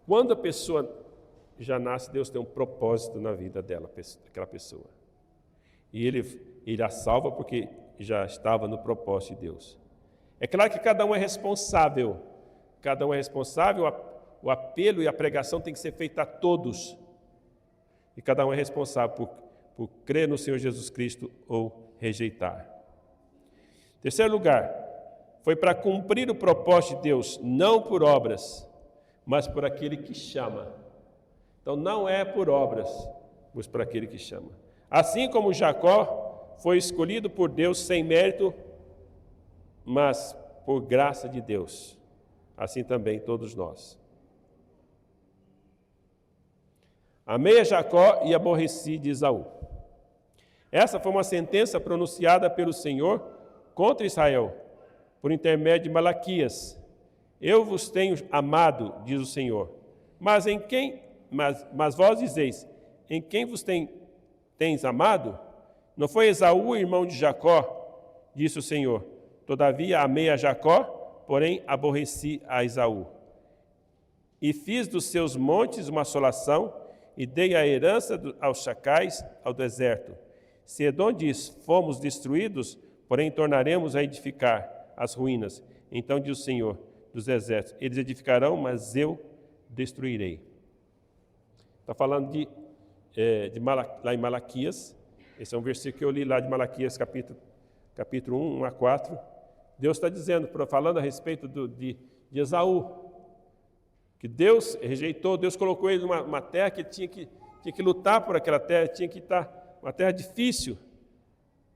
Quando a pessoa já nasce, Deus tem um propósito na vida daquela pessoa. E ele a salva porque já estava no propósito de Deus. É claro que cada um é responsável. Cada um é responsável, o apelo e a pregação tem que ser feito a todos. E cada um é responsável por crer no Senhor Jesus Cristo ou rejeitar. Terceiro lugar, foi para cumprir o propósito de Deus, não por obras, mas por aquele que chama. Então não é por obras, mas por aquele que chama. Assim como Jacó foi escolhido por Deus sem mérito, mas por graça de Deus, assim também todos nós. Amei a Jacó e aborreci de Esaú. Essa foi uma sentença pronunciada pelo Senhor contra Israel, por intermédio de Malaquias. Eu vos tenho amado, diz o Senhor. Mas vós dizeis, em quem vos tens amado? Não foi Esaú, irmão de Jacó, disse o Senhor. Todavia amei a Jacó, porém aborreci a Esaú. E fiz dos seus montes uma assolação, e dei a herança aos chacais, ao deserto. Se Edom diz, fomos destruídos, porém tornaremos a edificar as ruínas. Então diz o Senhor dos exércitos, eles edificarão, mas eu destruirei. Está falando lá em Malaquias, esse é um versículo que eu li lá de Malaquias, capítulo 1 a 4. Deus está dizendo, falando a respeito de Esaú, que Deus rejeitou, Deus colocou ele numa terra que tinha que lutar por aquela terra, tinha que estar uma terra difícil,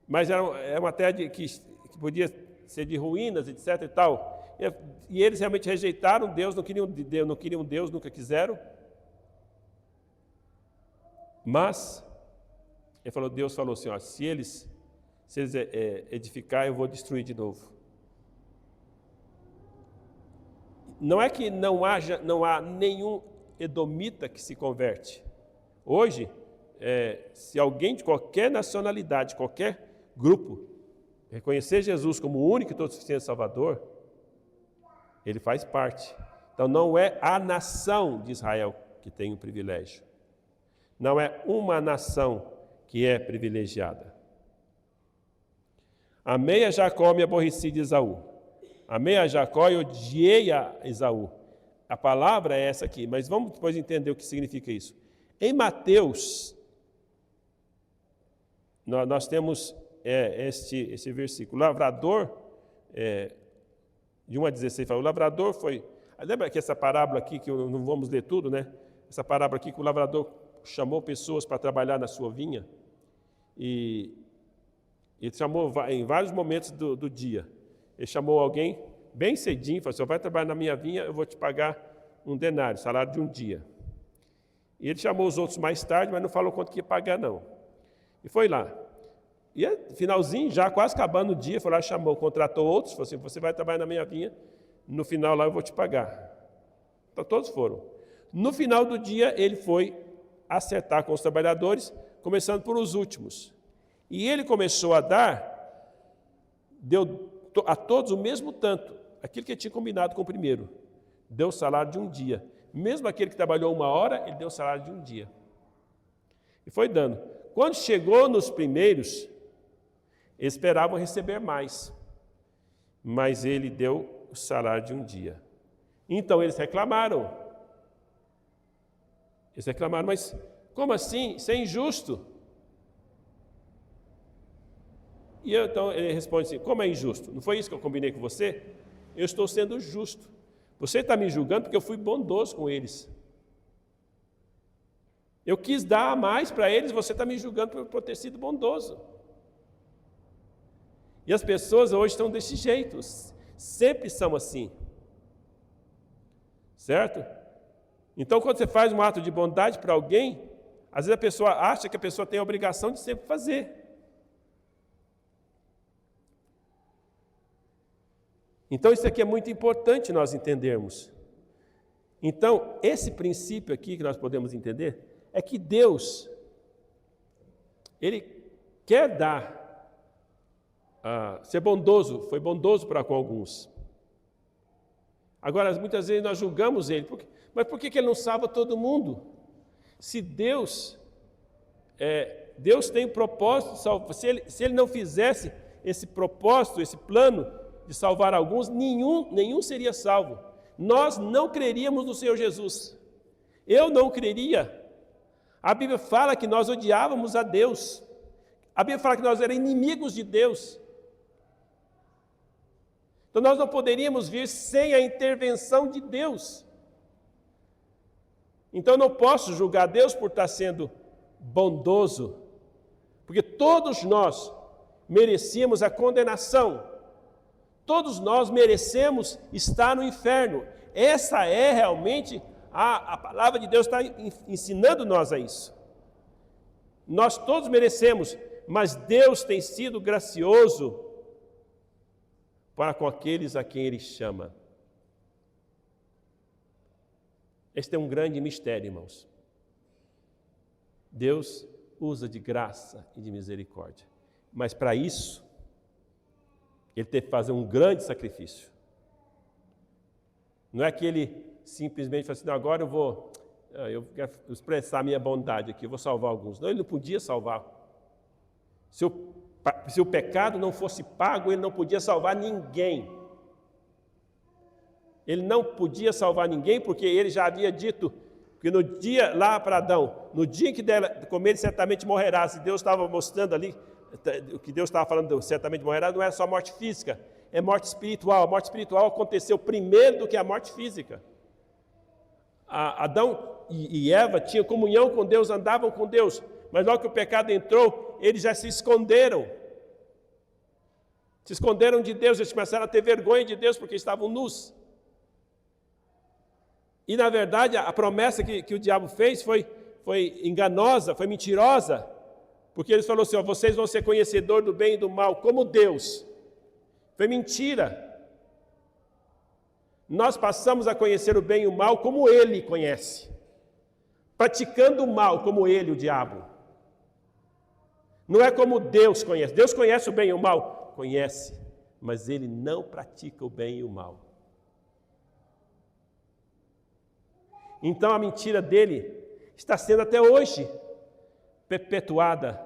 mas era uma terra que podia ser de ruínas, etc. e tal. E eles realmente rejeitaram Deus, não queriam Deus, nunca quiseram. Mas Deus falou assim, se eles edificarem, eu vou destruir de novo. Não é que não há nenhum edomita que se converte. Hoje, se alguém de qualquer nacionalidade, qualquer grupo, reconhecer Jesus como o único e todo suficiente Salvador, ele faz parte. Então não é a nação de Israel que tem o privilégio. Não é uma nação que é privilegiada. Amei a Jacó, me aborreci de Esaú. Amei a Jacó e odiei a Esaú. A palavra é essa aqui, mas vamos depois entender o que significa isso. Em Mateus, nós temos esse versículo. O lavrador, de 1 a 16, fala, o lavrador foi... Lembra que essa parábola aqui, que não vamos ler tudo, né? Essa parábola aqui que o lavrador chamou pessoas para trabalhar na sua vinha, e ele chamou em vários momentos do dia. Ele chamou alguém bem cedinho, falou assim, vai trabalhar na minha vinha, eu vou te pagar um denário, salário de um dia. E ele chamou os outros mais tarde, mas não falou quanto que ia pagar, não. E foi lá. E finalzinho, já quase acabando o dia, foi lá, chamou, contratou outros, falou assim, você vai trabalhar na minha vinha, no final lá eu vou te pagar. Então todos foram. No final do dia, ele foi acertar com os trabalhadores, começando por os últimos. E ele começou a deu a todos o mesmo tanto, aquilo que ele tinha combinado com o primeiro. Deu o salário de um dia. Mesmo aquele que trabalhou 1 hora, ele deu o salário de um dia. E foi dando. Quando chegou nos primeiros, eles esperavam receber mais. Mas ele deu o salário de um dia. Então eles reclamaram. Mas como assim? Isso é injusto. E então ele responde assim, como é injusto? Não foi isso que eu combinei com você? Eu estou sendo justo. Você está me julgando porque eu fui bondoso com eles. Eu quis dar mais para eles, você está me julgando por ter sido bondoso. E as pessoas hoje estão desse jeito, sempre são assim. Certo? Então, quando você faz um ato de bondade para alguém, às vezes a pessoa acha que a pessoa tem a obrigação de sempre fazer. Então, isso aqui é muito importante nós entendermos. Então, esse princípio aqui que nós podemos entender é que Deus, Ele quer dar, ser bondoso, foi bondoso para com alguns. Agora, muitas vezes nós julgamos Ele, mas por que Ele não salva todo mundo? Se Deus tem o propósito de salvar, se ele não fizesse esse propósito, esse plano de salvar alguns, nenhum seria salvo. Nós não creríamos no Senhor Jesus. Eu não creria. A Bíblia fala que nós odiávamos a Deus. A Bíblia fala que nós éramos inimigos de Deus. Então nós não poderíamos vir sem a intervenção de Deus. Então eu não posso julgar Deus por estar sendo bondoso, porque todos nós merecíamos a condenação. Todos nós merecemos estar no inferno. Essa é realmente a palavra de Deus está ensinando nós a isso. Nós todos merecemos, mas Deus tem sido gracioso para com aqueles a quem Ele chama. Este é um grande mistério, irmãos. Deus usa de graça e de misericórdia, mas para isso, Ele teve que fazer um grande sacrifício. Não é que Ele simplesmente falou assim, não, agora eu quero expressar a minha bondade aqui, eu vou salvar alguns. Não, Ele não podia salvar. Se o pecado não fosse pago, Ele não podia salvar ninguém. Ele não podia salvar ninguém, porque Ele já havia dito que no dia lá para Adão, no dia em que der comer, ele certamente morrerá. Se Deus estava mostrando ali, o que Deus estava falando, certamente morrerá, não era só morte física, é morte espiritual. A morte espiritual aconteceu primeiro do que a morte física. Adão e Eva tinham comunhão com Deus, andavam com Deus, mas logo que o pecado entrou, eles já se esconderam. Se esconderam de Deus, eles começaram a ter vergonha de Deus porque estavam nus. E na verdade a promessa que o diabo fez foi enganosa, foi mentirosa. Porque ele falou assim, vocês vão ser conhecedores do bem e do mal, como Deus. Foi mentira. Nós passamos a conhecer o bem e o mal como Ele conhece. Praticando o mal como Ele, o diabo. Não é como Deus conhece. Deus conhece o bem e o mal? Conhece. Mas Ele não pratica o bem e o mal. Então a mentira dele está sendo até hoje perpetuada.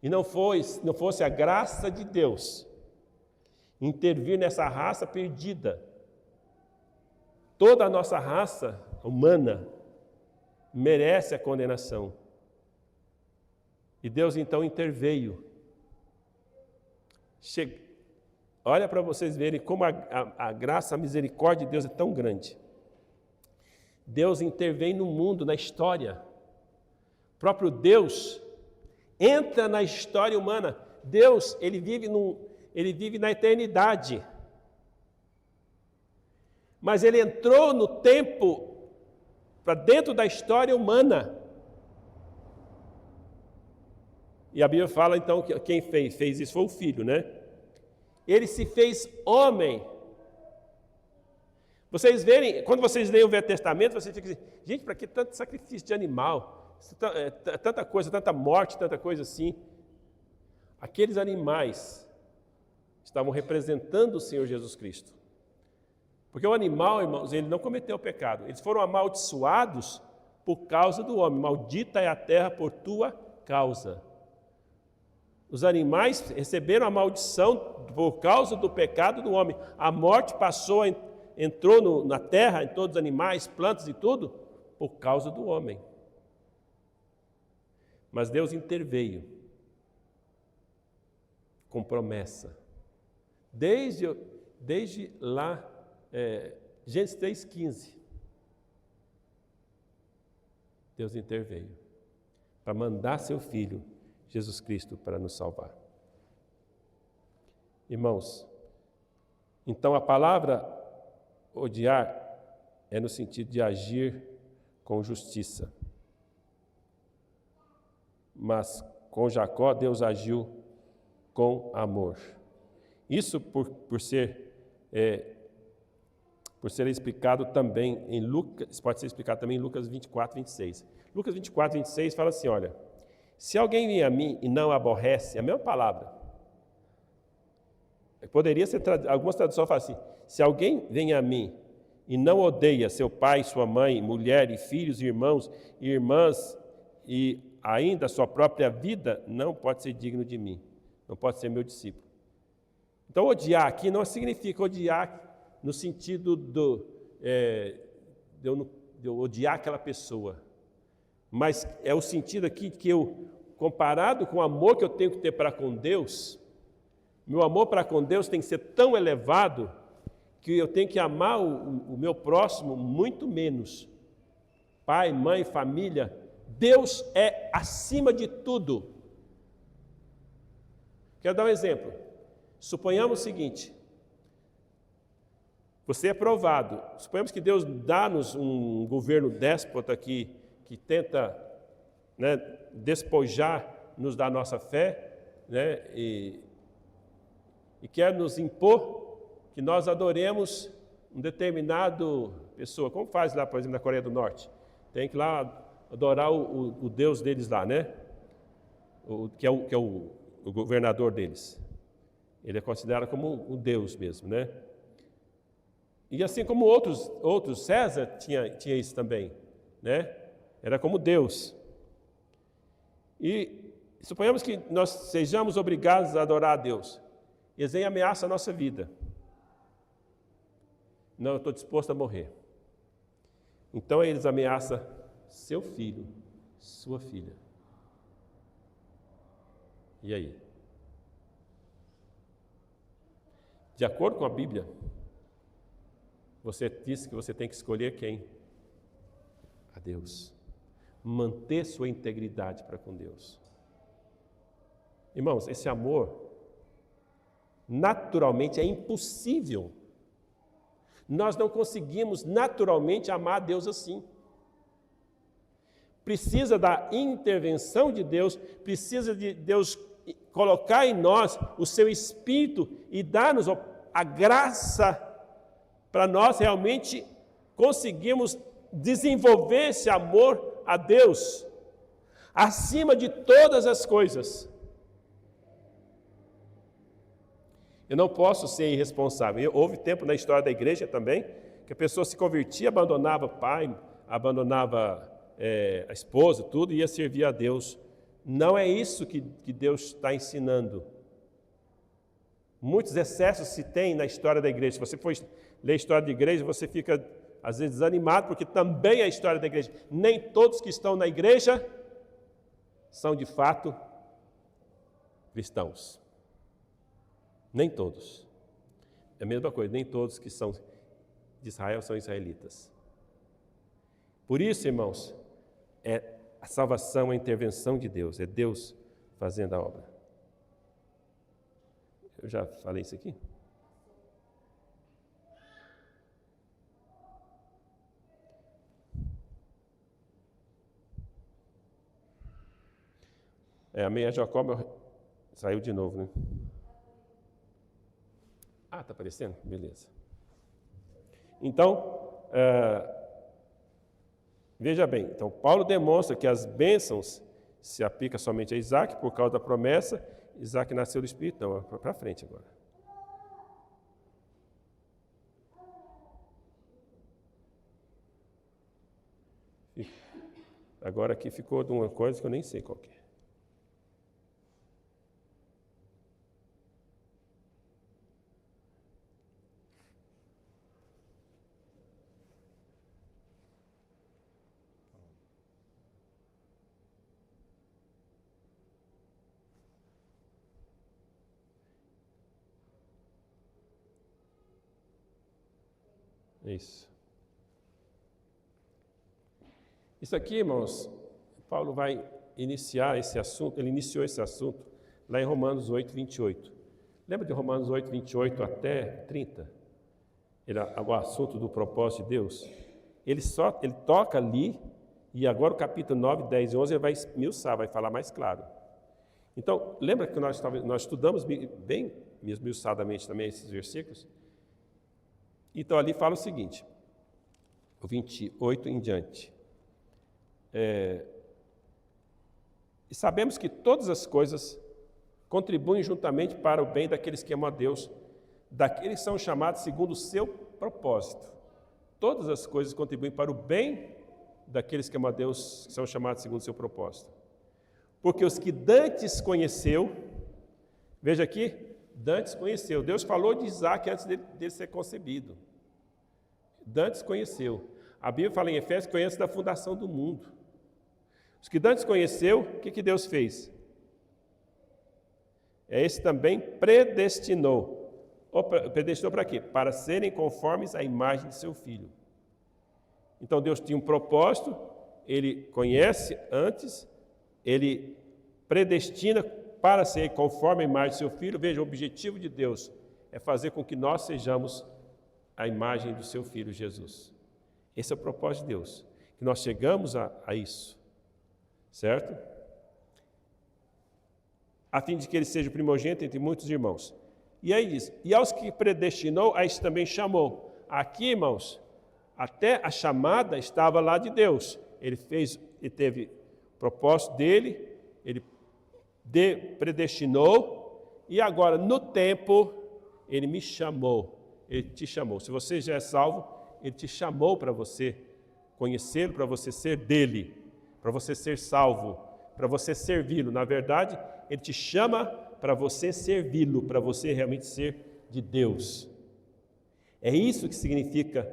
E não fosse a graça de Deus intervir nessa raça perdida. Toda a nossa raça humana merece a condenação. E Deus então interveio. Olha para vocês verem como a graça, a misericórdia de Deus é tão grande. Deus intervém no mundo, na história. O próprio Deus entra na história humana. Deus, ele vive na eternidade. Mas ele entrou no tempo, para dentro da história humana. E a Bíblia fala então que quem fez isso foi o Filho, né? Ele se fez homem. Vocês verem, quando vocês leem o Velho Testamento, vocês ficam assim, gente, para que tanto sacrifício de animal? Tanta coisa, tanta morte, tanta coisa assim. Aqueles animais estavam representando o Senhor Jesus Cristo. Porque o animal, irmãos, ele não cometeu pecado. Eles foram amaldiçoados por causa do homem. Maldita é a terra por tua causa. Os animais receberam a maldição por causa do pecado do homem. A morte entrou na terra, em todos os animais, plantas e tudo, por causa do homem. Mas Deus interveio com promessa. Desde lá, Gênesis 3,15, Deus interveio para mandar seu Filho, Jesus Cristo, para nos salvar. Irmãos, então a palavra odiar é no sentido de agir com justiça. Mas com Jacó, Deus agiu com amor. Isso por ser explicado também em Lucas, pode ser explicado também em Lucas 24, 26. Lucas 24, 26 fala assim, olha, se alguém vem a mim e não aborrece, a mesma palavra, poderia ser, algumas traduções falam assim, se alguém vem a mim e não odeia seu pai, sua mãe, mulher e filhos, irmãos e irmãs, e ainda a sua própria vida, não pode ser digno de mim, não pode ser meu discípulo. Então, odiar aqui não significa odiar no sentido de eu odiar aquela pessoa, mas é o sentido aqui que eu, comparado com o amor que eu tenho que ter para com Deus, meu amor para com Deus tem que ser tão elevado que eu tenho que amar o meu próximo muito menos. Pai, mãe, família, Deus é acima de tudo. Quero dar um exemplo. Suponhamos o seguinte, você é provado, suponhamos que Deus dá-nos um governo déspota que tenta, né, despojar-nos da nossa fé, né, e quer nos impor que nós adoremos um determinado pessoa, como faz lá, por exemplo, na Coreia do Norte. Tem que lá adorar o Deus deles lá, né? Que é o governador deles. Ele é considerado como o Deus mesmo, né? E assim como outros, César tinha isso também, né? Era como Deus. E suponhamos que nós sejamos obrigados a adorar a Deus. E eles ameaçam a nossa vida. Não, eu estou disposto a morrer. Então eles ameaçam seu filho, sua filha. E aí? De acordo com a Bíblia, você disse que você tem que escolher quem? A Deus. Manter sua integridade para com Deus. Irmãos, esse amor, naturalmente, é impossível. Nós não conseguimos naturalmente amar a Deus assim. Precisa da intervenção de Deus, precisa de Deus colocar em nós o seu Espírito e dar-nos a graça para nós realmente conseguirmos desenvolver esse amor a Deus acima de todas as coisas. Eu não posso ser irresponsável. Houve tempo na história da igreja também que a pessoa se convertia, abandonava o pai, abandonava a esposa, tudo, e ia servir a Deus. Não é isso que Deus está ensinando. Muitos excessos se tem na história da igreja. Se você for ler a história da igreja, você fica, às vezes, desanimado, porque também é a história da igreja. Nem todos que estão na igreja são, de fato, cristãos. Nem todos. É a mesma coisa, nem todos que são de Israel são israelitas. Por isso, irmãos, a salvação é a intervenção de Deus, é Deus fazendo a obra. Eu já falei isso aqui? A meia Jacob saiu de novo, né? Ah, está aparecendo? Beleza. Então, veja bem, então Paulo demonstra que as bênçãos se aplicam somente a Isaac por causa da promessa. Isaac nasceu do Espírito. Não, para frente agora. Agora aqui ficou de uma coisa que eu nem sei qual que é. Isso aqui, irmãos, Paulo vai iniciar esse assunto, ele iniciou esse assunto lá em Romanos 8, 28. Lembra de Romanos 8, 28 até 30? O assunto do propósito de Deus. Ele toca ali, e agora o capítulo 9, 10 e 11 ele vai esmiuçar, vai falar mais claro. Então, lembra que nós estudamos bem esmiuçadamente também esses versículos. Então ali fala o seguinte, o 28 em diante. E sabemos que todas as coisas contribuem juntamente para o bem daqueles que amam a Deus, daqueles que são chamados segundo o seu propósito. Todas as coisas contribuem para o bem daqueles que amam a Deus, que são chamados segundo o seu propósito. Porque os que dantes conheceu, veja aqui, dantes conheceu. Deus falou de Isaac antes dele ser concebido. Dantes conheceu. A Bíblia fala em Efésios que conhece da fundação do mundo. Os que dantes conheceu, o que Deus fez? Esse também predestinou. Predestinou para quê? Para serem conformes à imagem de seu Filho. Então Deus tinha um propósito, Ele conhece antes, Ele predestina para ser conforme a imagem de seu Filho. Veja, o objetivo de Deus é fazer com que nós sejamos a imagem do seu Filho Jesus. Esse é o propósito de Deus, que nós chegamos a isso, certo? A fim de que ele seja o primogênito entre muitos irmãos. E aí diz, e aos que predestinou, a isso também chamou. Aqui, irmãos, até a chamada estava lá de Deus. Ele teve o propósito dele, ele predestinou, e agora, no tempo, ele me chamou, ele te chamou. Se você já é salvo, ele te chamou para você conhecê-lo, para você ser dele, para você ser salvo, para você servi-lo. Na verdade, ele te chama para você servi-lo, para você realmente ser de Deus. É isso que significa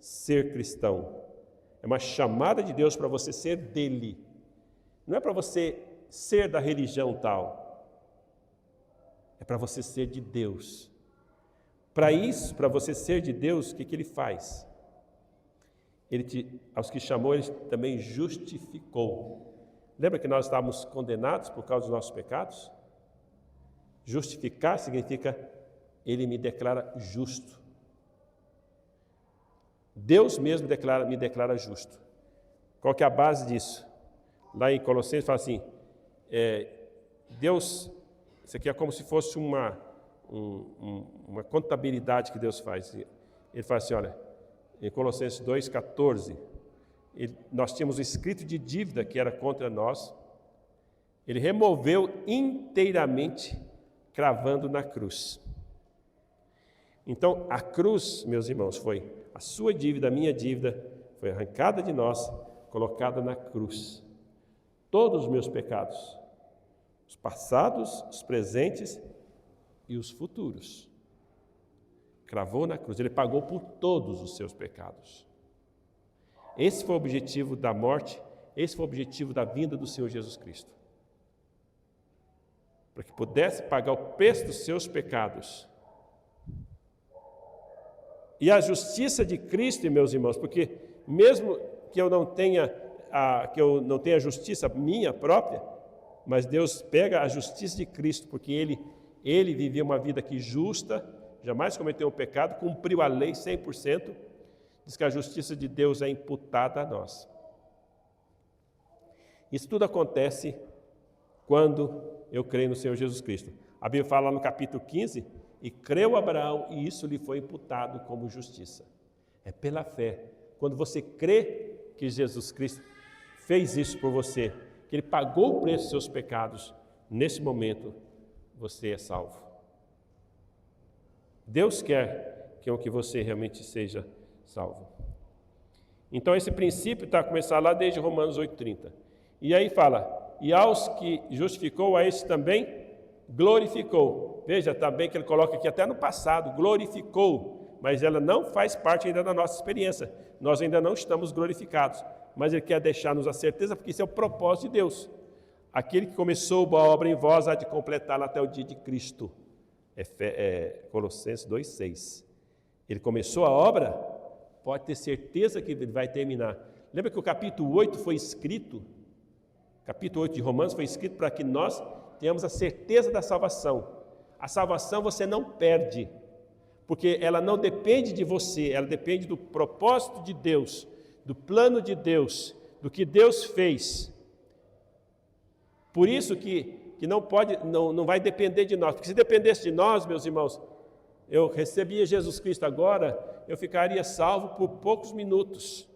ser cristão. É uma chamada de Deus para você ser dele. Não é para você ser da religião tal. É para você ser de Deus. Para isso, para você ser de Deus, o que ele faz? Aos que chamou, ele também justificou. Lembra que nós estávamos condenados por causa dos nossos pecados? Justificar significa, ele me declara justo. Deus mesmo me declara justo. Qual que é a base disso? Lá em Colossenses fala assim, Deus, isso aqui é como se fosse uma contabilidade que Deus faz. Ele fala assim, olha, em Colossenses 2,14, nós tínhamos o escrito de dívida que era contra nós, ele removeu inteiramente, cravando na cruz. Então, a cruz, meus irmãos, foi a sua dívida, a minha dívida, foi arrancada de nós, colocada na cruz. Todos os meus pecados, os passados, os presentes e os futuros. Cravou na cruz, ele pagou por todos os seus pecados. Esse foi o objetivo da morte, esse foi o objetivo da vinda do Senhor Jesus Cristo. Para que pudesse pagar o preço dos seus pecados. E a justiça de Cristo, meus irmãos, porque mesmo que eu não tenha justiça minha própria, mas Deus pega a justiça de Cristo, porque ele vivia uma vida aqui justa, jamais cometeu um pecado, cumpriu a lei 100%, diz que a justiça de Deus é imputada a nós. Isso tudo acontece quando eu creio no Senhor Jesus Cristo. A Bíblia fala lá no capítulo 15, e creu Abraão, e isso lhe foi imputado como justiça. É pela fé. Quando você crê que Jesus Cristo fez isso por você, que Ele pagou o preço dos seus pecados, nesse momento você é salvo. Deus quer que você realmente seja salvo. Então esse princípio está a começar lá desde Romanos 8,30. E aí fala, e aos que justificou, a esse também glorificou. Veja também que ele coloca aqui até no passado, glorificou, mas ela não faz parte ainda da nossa experiência. Nós ainda não estamos glorificados, mas ele quer deixar-nos a certeza, porque isso é o propósito de Deus. Aquele que começou boa obra em vós há de completá-la até o dia de Cristo. Colossenses 2,6. Ele começou a obra, pode ter certeza que ele vai terminar. Lembra que o capítulo 8 foi escrito, capítulo 8 de Romanos foi escrito para que nós tenhamos a certeza da salvação. A salvação você não perde, porque ela não depende de você, ela depende do propósito de Deus, do plano de Deus, do que Deus fez. Por isso que que não vai depender de nós. Porque se dependesse de nós, meus irmãos, eu recebia Jesus Cristo agora, eu ficaria salvo por poucos minutos.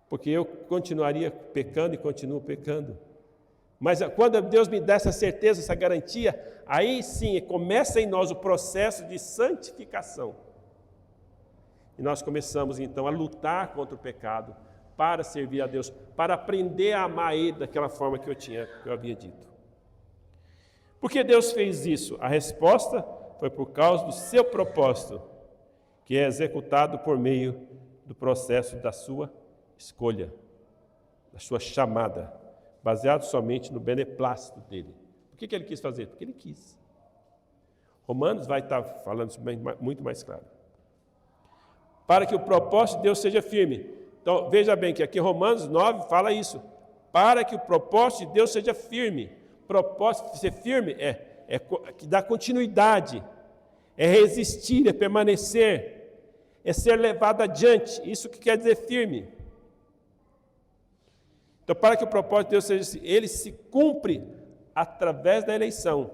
Porque eu continuaria pecando e continuo pecando. Mas quando Deus me dá essa certeza, essa garantia, aí sim começa em nós o processo de santificação. E nós começamos então a lutar contra o pecado, para servir a Deus, para aprender a amar Ele daquela forma que eu havia dito. Por que Deus fez isso? A resposta foi por causa do seu propósito, que é executado por meio do processo da sua escolha, da sua chamada, baseado somente no beneplácito dele. Por que ele quis fazer? Porque ele quis. Romanos vai estar falando isso muito mais claro. Para que o propósito de Deus seja firme. Então, veja bem que aqui Romanos 9 fala isso. Para que o propósito de Deus seja firme. Propósito de ser firme é que dá continuidade, é resistir, é permanecer, é ser levado adiante. Isso que quer dizer firme. Então, para que o propósito de Deus seja, ele se cumpre através da eleição.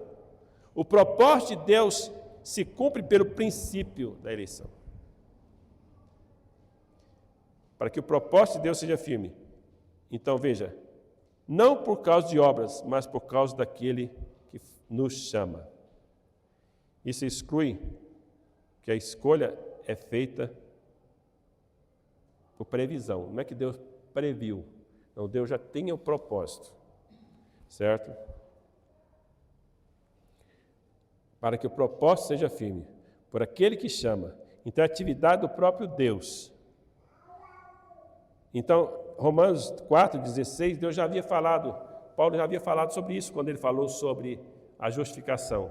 O propósito de Deus se cumpre pelo princípio da eleição. Para que o propósito de Deus seja firme. Então, veja, não por causa de obras, mas por causa daquele que nos chama. Isso exclui que a escolha é feita por previsão. Não é que Deus previu. Não, Deus já tinha o propósito. Certo? Para que o propósito seja firme, por aquele que chama. Então, a atividade do próprio Deus. Então, Romanos 4,16, Deus já havia falado, Paulo já havia falado sobre isso, quando ele falou sobre a justificação.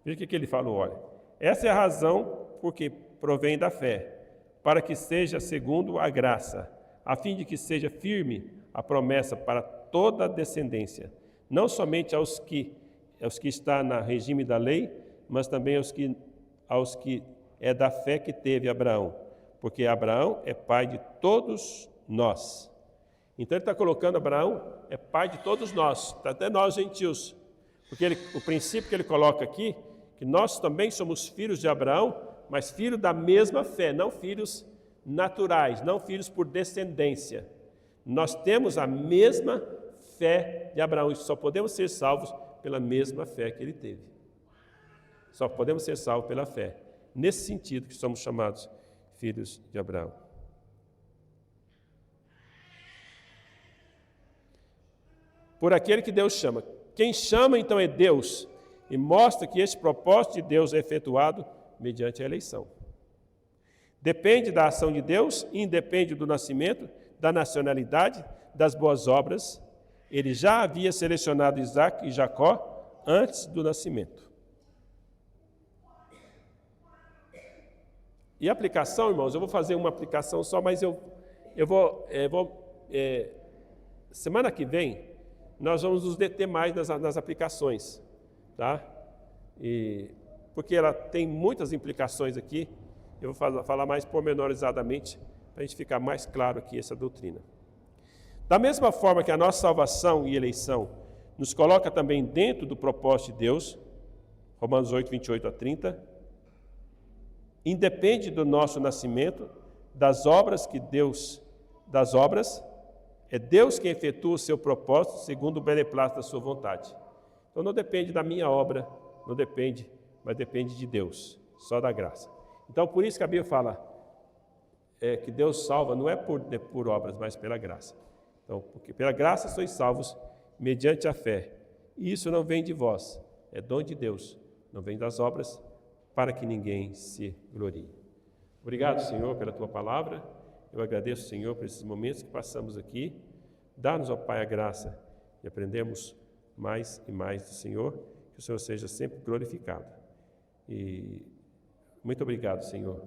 Veja o que ele falou, olha. Essa é a razão porque provém da fé, para que seja segundo a graça, a fim de que seja firme a promessa para toda a descendência, não somente aos que está no regime da lei, mas também aos que é da fé que teve Abraão, porque Abraão é pai de todos nós. Então ele está colocando Abraão é pai de todos nós, até nós gentios, porque o princípio que ele coloca aqui, que nós também somos filhos de Abraão, mas filhos da mesma fé, não filhos naturais, não filhos por descendência. Nós temos a mesma fé de Abraão e só podemos ser salvos pela mesma fé que ele teve. Só podemos ser salvos pela fé. Nesse sentido que somos chamados filhos de Abraão. Por aquele que Deus chama. Quem chama, então, é Deus, e mostra que esse propósito de Deus é efetuado mediante a eleição. Depende da ação de Deus, independe do nascimento, da nacionalidade, das boas obras. Ele já havia selecionado Isaac e Jacó antes do nascimento. E aplicação, irmãos, eu vou fazer uma aplicação só, mas semana que vem, nós vamos nos deter mais nas aplicações, tá? Porque ela tem muitas implicações aqui, eu vou falar mais pormenorizadamente, para a gente ficar mais claro aqui essa doutrina. Da mesma forma que a nossa salvação e eleição nos coloca também dentro do propósito de Deus, Romanos 8, 28 a 30, independe do nosso nascimento, das obras, é Deus quem efetua o seu propósito segundo o beneplácito da sua vontade. Então não depende da minha obra, não depende, mas depende de Deus, só da graça. Então por isso que a Bíblia fala que Deus salva, não é por obras, mas pela graça. Então, porque pela graça sois salvos mediante a fé. E isso não vem de vós, é dom de Deus, não vem das obras, para que ninguém se glorie. Obrigado, Senhor, pela Tua palavra. Eu agradeço, Senhor, por esses momentos que passamos aqui. Dá-nos, ó Pai, a graça de aprendermos mais e mais do Senhor, que o Senhor seja sempre glorificado. E muito obrigado, Senhor,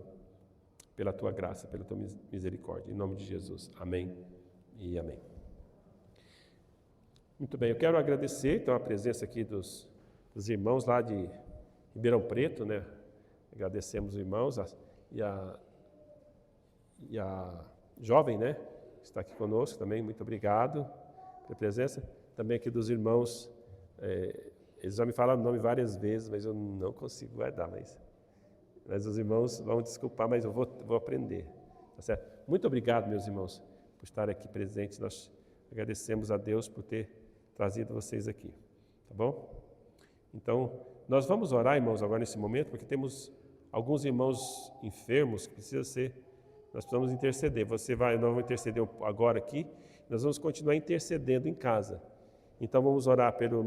pela Tua graça, pela Tua misericórdia. Em nome de Jesus. Amém e amém. Muito bem, eu quero agradecer, então, a presença aqui dos irmãos lá de Ribeirão Preto, né? Agradecemos os irmãos e a jovem, né? Que está aqui conosco também, muito obrigado pela presença. também aqui dos irmãos. Eles já me falaram o nome várias vezes, mas eu não consigo guardar. Mas os irmãos vão desculpar, mas eu vou aprender. Tá certo? Muito obrigado, meus irmãos, por estar aqui presentes. Nós agradecemos a Deus por ter trazido vocês aqui. Tá bom? Então, nós vamos orar, irmãos, agora nesse momento, porque temos alguns irmãos enfermos que nós precisamos interceder. Nós vamos interceder agora aqui, nós vamos continuar intercedendo em casa. Então, vamos orar pelo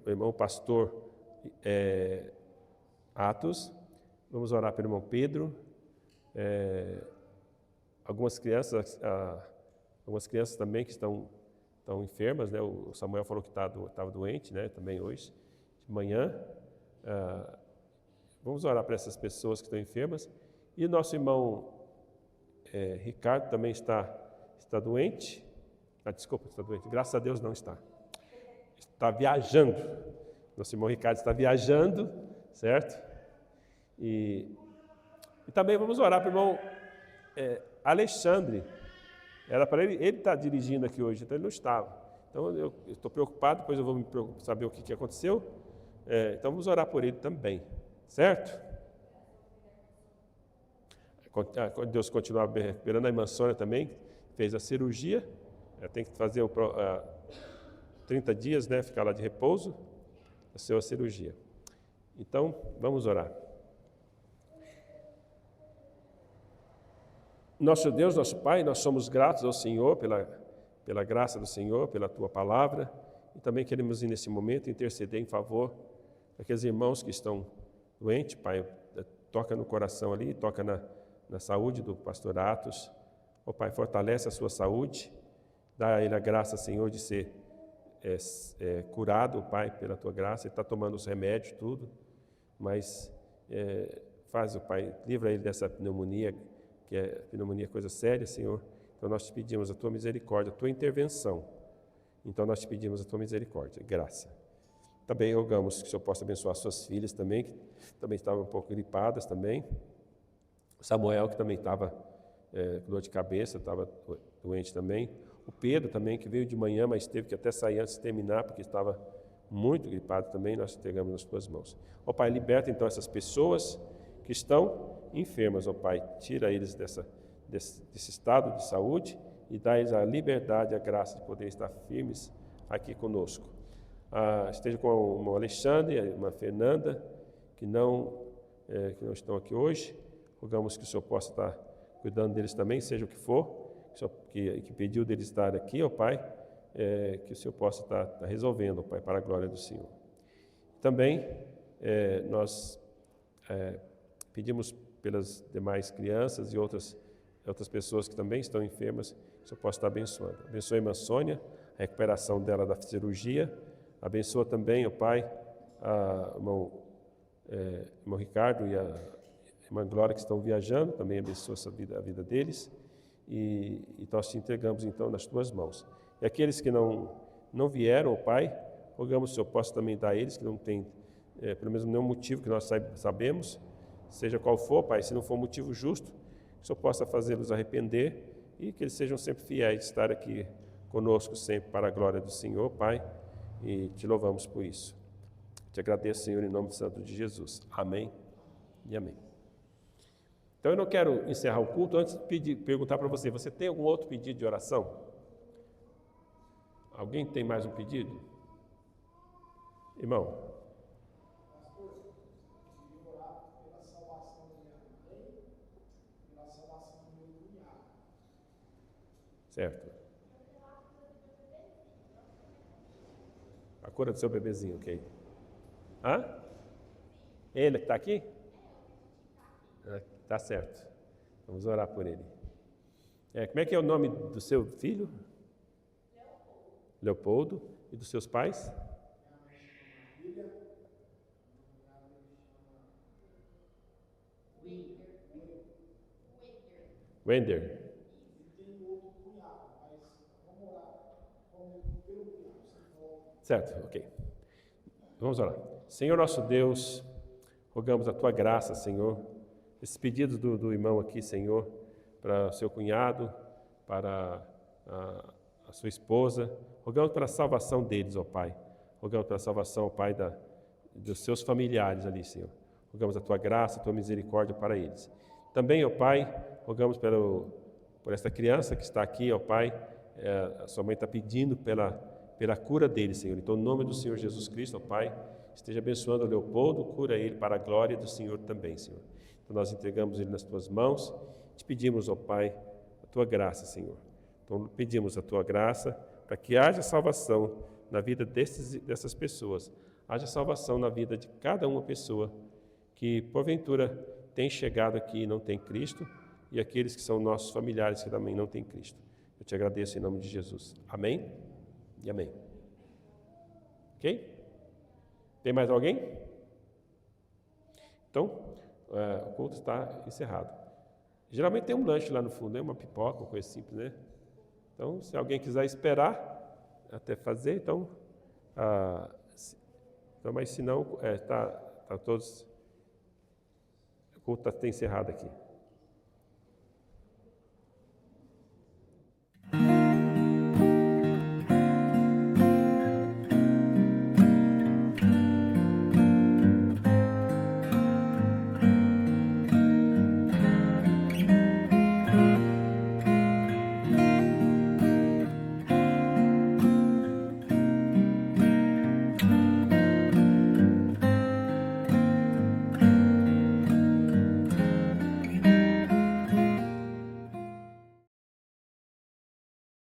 irmão pastor Atos, vamos orar pelo irmão Pedro, algumas crianças também que estão enfermas, né? O Samuel falou que estava doente, né? Também hoje, de manhã. Vamos orar para essas pessoas que estão enfermas. E nosso irmão Ricardo também está doente. Desculpa, está doente. Graças a Deus não está. Está viajando. Nosso irmão Ricardo está viajando, certo? E também vamos orar para o irmão Alexandre. Era para ele estar dirigindo aqui hoje, então ele não estava. Então eu estou preocupado, depois eu vou saber o que aconteceu. Então vamos orar por ele também, certo? Deus continua recuperando. A irmã Sônia também fez a cirurgia, tem que fazer 30 dias, né, ficar lá de repouso, a sua cirurgia. Então vamos orar. Nosso Deus, nosso Pai, nós somos gratos ao Senhor pela graça do Senhor, pela Tua palavra, e também queremos ir nesse momento interceder em favor daqueles irmãos que estão doentes. Pai, toca no coração ali, toca na saúde do pastor Atos. Ó Pai, fortalece a sua saúde, dá a ele a graça, Senhor, de ser curado, Pai, pela Tua graça. Ele está tomando os remédios, tudo, mas faz, ó Pai, livra ele dessa pneumonia, que pneumonia é coisa séria, Senhor. Então nós te pedimos a Tua misericórdia, a Tua intervenção. Então nós te pedimos a Tua misericórdia, graça. Também rogamos que o Senhor possa abençoar suas filhas também, que também estavam um pouco gripadas também. O Samuel, que também estava com dor de cabeça, estava doente também. O Pedro também, que veio de manhã, mas teve que até sair antes de terminar, porque estava muito gripado também. Nós entregamos nas Tuas mãos. Ó Pai, liberta então essas pessoas que estão enfermas, ó Pai, tira eles desse estado de saúde e dá-lhes a liberdade, a graça de poder estar firmes aqui conosco. Esteja com o irmão Alexandre e a irmã Fernanda, que não estão aqui hoje. Rogamos que o Senhor possa estar cuidando deles também, seja o que for, que pediu deles estar aqui, ó Pai, que o Senhor possa estar resolvendo, ó Pai, para a glória do Senhor. Também nós pedimos pelas demais crianças e outras pessoas que também estão enfermas, que o Senhor possa estar abençoando. Abençoa a irmã Sônia, a recuperação dela da cirurgia. Abençoa também, ó Pai, o irmão Ricardo e a irmã Glória que estão viajando, também abençoa a vida deles. E nós te entregamos então nas Tuas mãos. E aqueles que não vieram, ó Pai, rogamos que o Senhor possa também dar a eles, que não tem pelo menos nenhum motivo que nós sabemos, seja qual for, Pai, se não for um motivo justo, que o Senhor possa fazê-los arrepender e que eles sejam sempre fiéis de estar aqui conosco sempre para a glória do Senhor, Pai, e te louvamos por isso. Te agradeço, Senhor, em nome do Santo de Jesus. Amém e amém. Então eu não quero encerrar o culto antes de perguntar para você, você tem algum outro pedido de oração? Alguém tem mais um pedido? Irmão? Certo. A cura do seu bebezinho, ok. Hã? Ele que está aqui? Tá certo. Vamos orar por ele. Como é que é o nome do seu filho? Leopoldo. E dos seus pais? Wender. Certo, ok. Vamos orar. Senhor nosso Deus, rogamos a Tua graça, Senhor. Esses pedidos do irmão aqui, Senhor, para o seu cunhado, para a sua esposa. Rogamos pela salvação deles, ó Pai. Rogamos pela salvação, ó Pai, dos seus familiares ali, Senhor. Rogamos a Tua graça, a Tua misericórdia para eles. Também, ó Pai, rogamos por esta criança que está aqui, ó Pai. A sua mãe está pedindo pela cura dele, Senhor. Então, no nome do Senhor Jesus Cristo, ó Pai, esteja abençoando o Leopoldo, cura ele para a glória do Senhor também, Senhor. Então, nós entregamos ele nas Tuas mãos. Te pedimos, ó Pai, a Tua graça, Senhor. Então, pedimos a Tua graça para que haja salvação na vida dessas pessoas. Haja salvação na vida de cada uma pessoa que, porventura, tem chegado aqui e não tem Cristo, e aqueles que são nossos familiares que também não têm Cristo. Eu te agradeço em nome de Jesus. Amém e amém. Ok? Tem mais alguém? Então, o culto está encerrado. Geralmente tem um lanche lá no fundo, né? Uma pipoca, uma coisa simples, né? Então, se alguém quiser esperar até fazer, então, mas se não, tá todos, o culto está encerrado aqui.